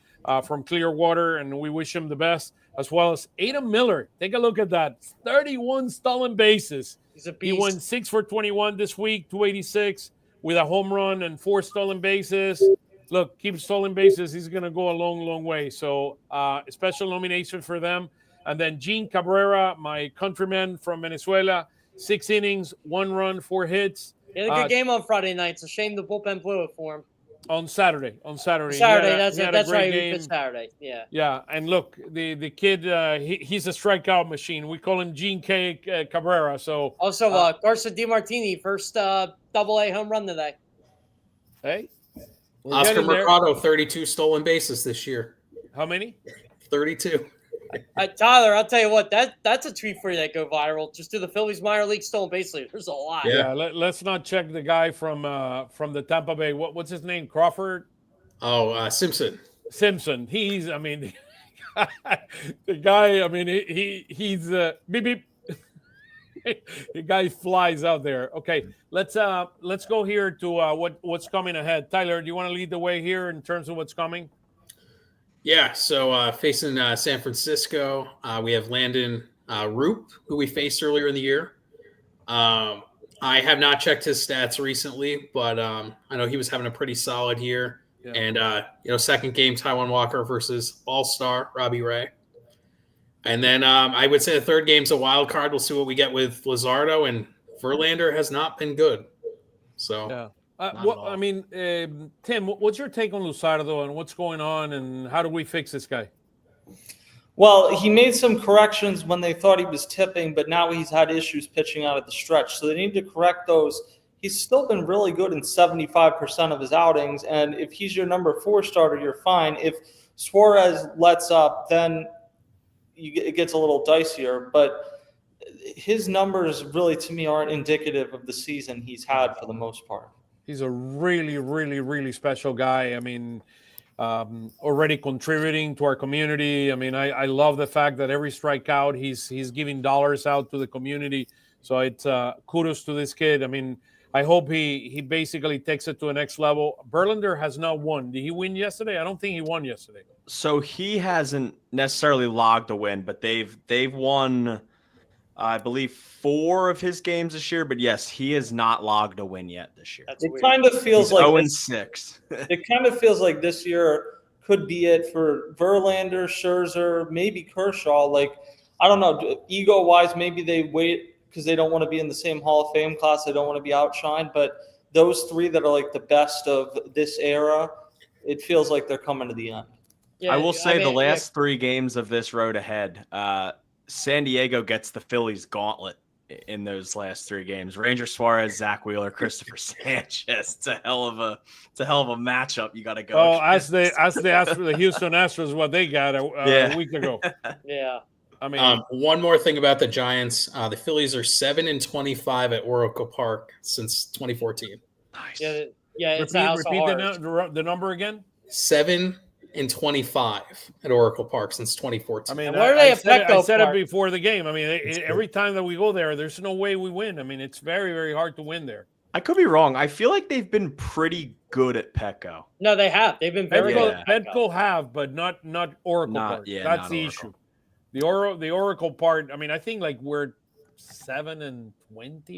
from Clearwater, and we wish him the best, as well as Adam Miller. Take a look at that. 31 stolen bases. He went 6 for 21 this week, 286 with a home run and 4 stolen bases. Look, keep stolen bases. He's going to go a long, long way. So special nomination for them. And then Gene Cabrera, my countryman from Venezuela, 6 innings, 1 run, 4 hits. He had a good game on Friday night. It's a shame the bullpen blew it for him. On Saturday. That's right. He pitched Saturday. Yeah. Yeah, and look, the kid, he's a strikeout machine. We call him Gene K. Cabrera. So also, Garza DiMartini, first Double-A home run today. Hey, Oscar Mercado, 32 stolen bases this year. How many? 32. Tyler, I'll tell you what, that's a tweet for you that go viral. Just do the Phillies minor league stolen base leader. There's a lot. Yeah, let's not check the guy from the Tampa Bay. What's his name? Crawford? Oh, Simpson. He's, I mean, the guy. I mean, he's beep beep. The guy flies out there. Okay, let's go here to what's coming ahead. Tyler, do you want to lead the way here in terms of what's coming? Yeah, so facing San Francisco, we have Landon Roop, who we faced earlier in the year. I have not checked his stats recently, but I know he was having a pretty solid year. Yeah. And, second game, Taijuan Walker versus All-Star Robbie Ray. And then I would say the third game's a wild card. We'll see what we get with Luzardo, and Verlander has not been good. So yeah. I mean, Tim, what's your take on Luzardo and what's going on, and how do we fix this guy? Well, he made some corrections when they thought he was tipping, but now he's had issues pitching out of the stretch. So they need to correct those. He's still been really good in 75% of his outings. And if he's your number 4 starter, you're fine. If Suarez lets up, then it gets a little dicier. But his numbers really, to me, aren't indicative of the season he's had for the most part. He's a really, really, really special guy. I mean, already contributing to our community. I mean, I love the fact that every strikeout he's giving dollars out to the community. So it's kudos to this kid. I mean, I hope he basically takes it to the next level. Verlander has not won. Did he win yesterday? I don't think he won yesterday. So he hasn't necessarily logged a win, but they've won, I believe, 4 of his games this year. But yes, he has not logged a win yet this year. It kind of feels like 0-6. It kind of feels like this year could be it for Verlander, Scherzer, maybe Kershaw. Like, I don't know, ego-wise, maybe they wait because they don't want to be in the same Hall of Fame class. They don't want to be outshined. But those 3 that are like the best of this era, it feels like they're coming to the end. Yeah, I will say the last 3 games of this road ahead, San Diego gets the Phillies gauntlet in those last 3 games. Ranger Suarez, Zach Wheeler, Christopher Sanchez. It's a hell of a matchup. You got to go. Oh, as they asked for the Houston Astros, what they got a week ago. Yeah. I mean, one more thing about the Giants: the Phillies are 7-25 at Oracle Park since 2014. Nice. Yeah. It's repeat the number again. 7-25 at Oracle Park since 2014. I mean, I said it before the game. I mean, every time that we go there, there's no way we win. I mean, it's very, very hard to win there. I could be wrong. I feel like they've been pretty good at Petco. No, they have. They've been very good. Petco have, but not Oracle Park. That's the issue. The Oracle part. I mean, I think like we're 7-20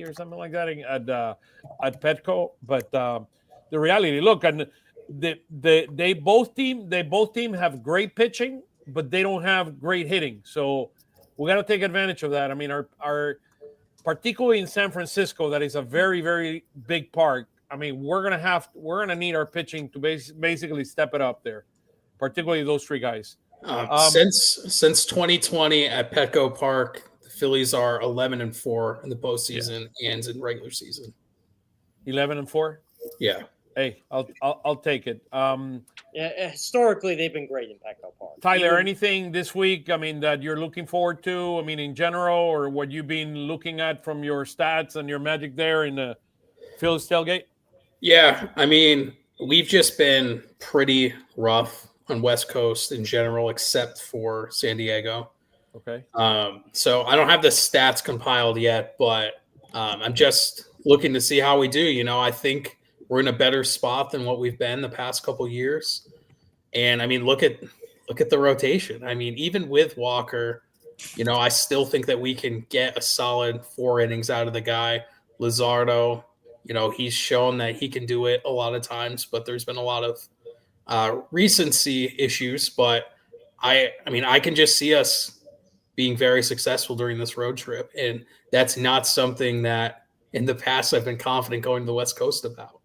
or something like that at Petco. But the reality, look, and they both team have great pitching, but they don't have great hitting. So we got to take advantage of that. I mean, our particularly in San Francisco, that is a very, very big park. I mean, we're gonna need our pitching to basically step it up there, particularly those 3 guys. Since 2020 at Petco Park, the Phillies are 11-4 in the postseason and in regular season. 11-4. Yeah. Hey, I'll take it. Historically, they've been great in Petco Park. Tyler, anything this week? I mean, that you're looking forward to? I mean, in general, or what you've been looking at from your stats and your magic there in the PhilsTailgate? Yeah, I mean, we've just been pretty rough on West Coast in general, except for San Diego. Okay. So I don't have the stats compiled yet, but I'm just looking to see how we do. You know, I think we're in a better spot than what we've been the past couple of years. And I mean, look at the rotation. I mean, even with Walker, you know, I still think that we can get a solid 4 innings out of the guy. Luzardo, you know, he's shown that he can do it a lot of times, but there's been a lot of recency issues. But I mean, I can just see us being very successful during this road trip. And that's not something that in the past I've been confident going to the West Coast about.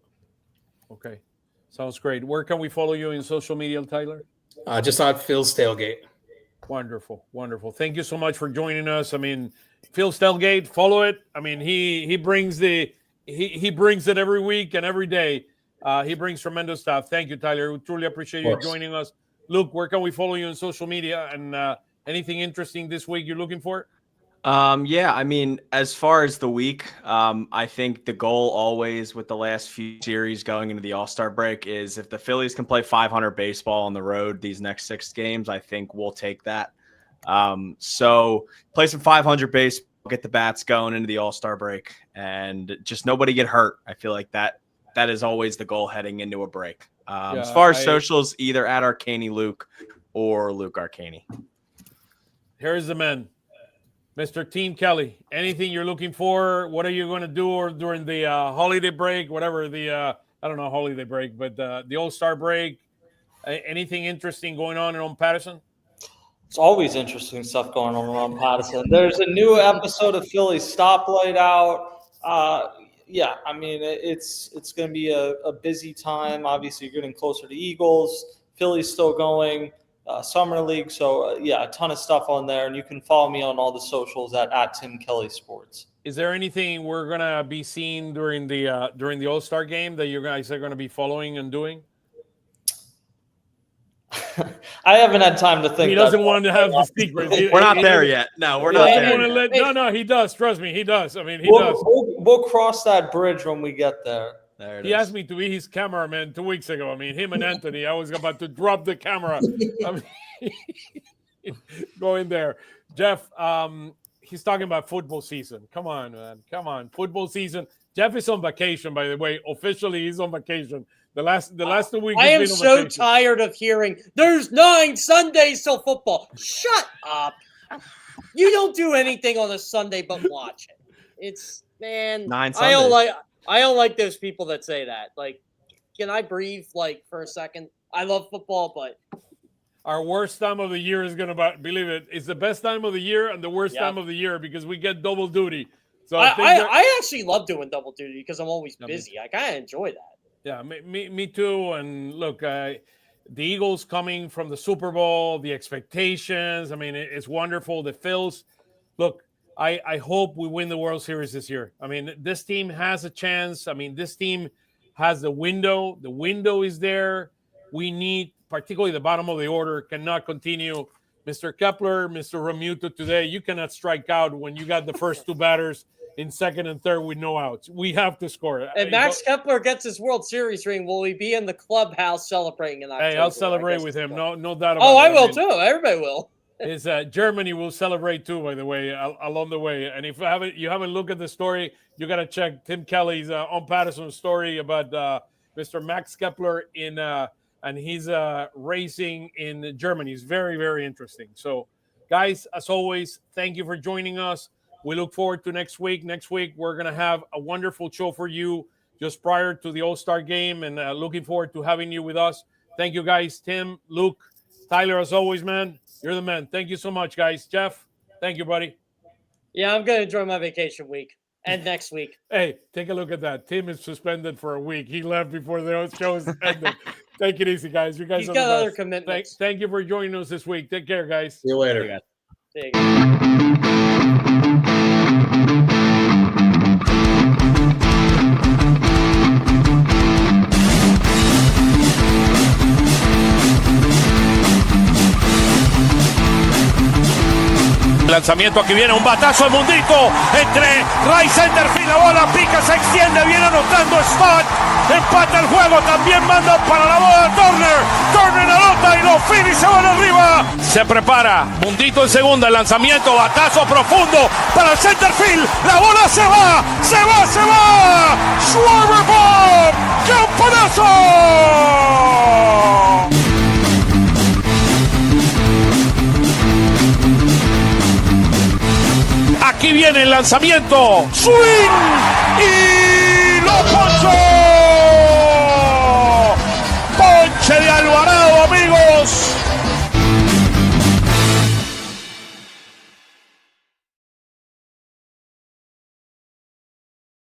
Okay. Sounds great. Where can we follow you in social media, Tyler? Just on PhilsTailgate. Wonderful. Wonderful. Thank you so much for joining us. I mean, PhilsTailgate, follow it. I mean, he brings he brings it every week and every day. He brings tremendous stuff. Thank you, Tyler. We truly appreciate you joining us. Luke, where can we follow you on social media? And anything interesting this week you're looking for? Yeah, I mean, as far as the week, I think the goal always with the last few series going into the All-Star break is if the Phillies can play 500 baseball on the road these next 6 games, I think we'll take that. So play some 500 baseball, get the bats going into the All-Star break, and just nobody get hurt. I feel like that is always the goal heading into a break. As far as socials, either at Arcaini Luke or Luke Arcaini. Here's the man. Mr. Team Kelly, anything you're looking for? What are you going to do during the holiday break, whatever I don't know, holiday break, but the All-Star break? Anything interesting going on in OnPattison? It's always interesting stuff going on Pattison. There's a new episode of Phillies Stoplight out. Yeah, I mean, it's going to be a busy time. Obviously, you're getting closer to Eagles. Phillies still going. Summer League. So, yeah, a ton of stuff on there. And you can follow me on all the socials at Tim Kelly Sports. Is there anything we're going to be seeing during the All-Star game that you guys are going to be following and doing? I haven't had time to think. He doesn't want to have the secret. We're not there yet. No, we're not there. No, he does. Trust me, he does. I mean, he does. does. We'll cross that bridge when we get there. He asked me to be his cameraman 2 weeks ago. I mean, him and Anthony. I was about to drop the camera. I mean, go in there, Jeff. He's talking about football season. Come on, man. Come on, football season. Jeff is on vacation, by the way. Officially, he's on vacation. The last 2 weeks. I am so tired of hearing there's 9 Sundays till football. Shut up. You don't do anything on a Sunday but watch it. It's 9 Sundays. I don't like those people that say that. Like, can I breathe for a second? I love football, but our worst time of the year is gonna believe it. It's the best time of the year and the worst time of the year because we get double duty. So I actually love doing double duty because I'm always busy. I kind of enjoy that. Yeah, me too. And look, the Eagles coming from the Super Bowl, the expectations. I mean, it's wonderful. The Phils. Look, I hope we win the World Series this year. I mean, this team has a chance. I mean, this team has the window. The window is there. We need, particularly the bottom of the order, cannot continue. Mr. Kepler, Mr. Remuto today, you cannot strike out when you got the first 2 batters in second and third with no outs. We have to score. If Max Kepler gets his World Series ring, will he be in the clubhouse celebrating in October? Hey, I'll celebrate with him. No doubt about it. Oh, I will too. Everybody will. Germany will celebrate too, by the way, along the way. And if you haven't looked at the story, you got to check Tim Kelly's OnPattison story about Mr. Max Kepler and he's racing in Germany. It's very, very interesting. So, guys, as always, thank you for joining us. We look forward to next week. Next week, we're going to have a wonderful show for you just prior to the All-Star game, and looking forward to having you with us. Thank you, guys. Tim, Luke, Tyler, as always, man. You're the man. Thank you so much, guys. Jeff, thank you, buddy. Yeah, I'm going to enjoy my vacation week and next week. Hey, take a look at that. Tim is suspended for a week. He left before the show ended. Take it easy, guys. You guys He's are got the other best. commitments. Thank you for joining us this week. Take care, guys. See you later. See you guys. Lanzamiento, aquí viene un batazo de Mundito entre right center field, la bola pica, se extiende, viene anotando Stott, empata el juego, también manda para la bola Turner anota y los Phillies se van arriba, se prepara, Mundito en segunda, el lanzamiento, batazo profundo para el center field, la bola se va, Schwarber Bob, ¡campanazo! Aquí viene el lanzamiento. Swing y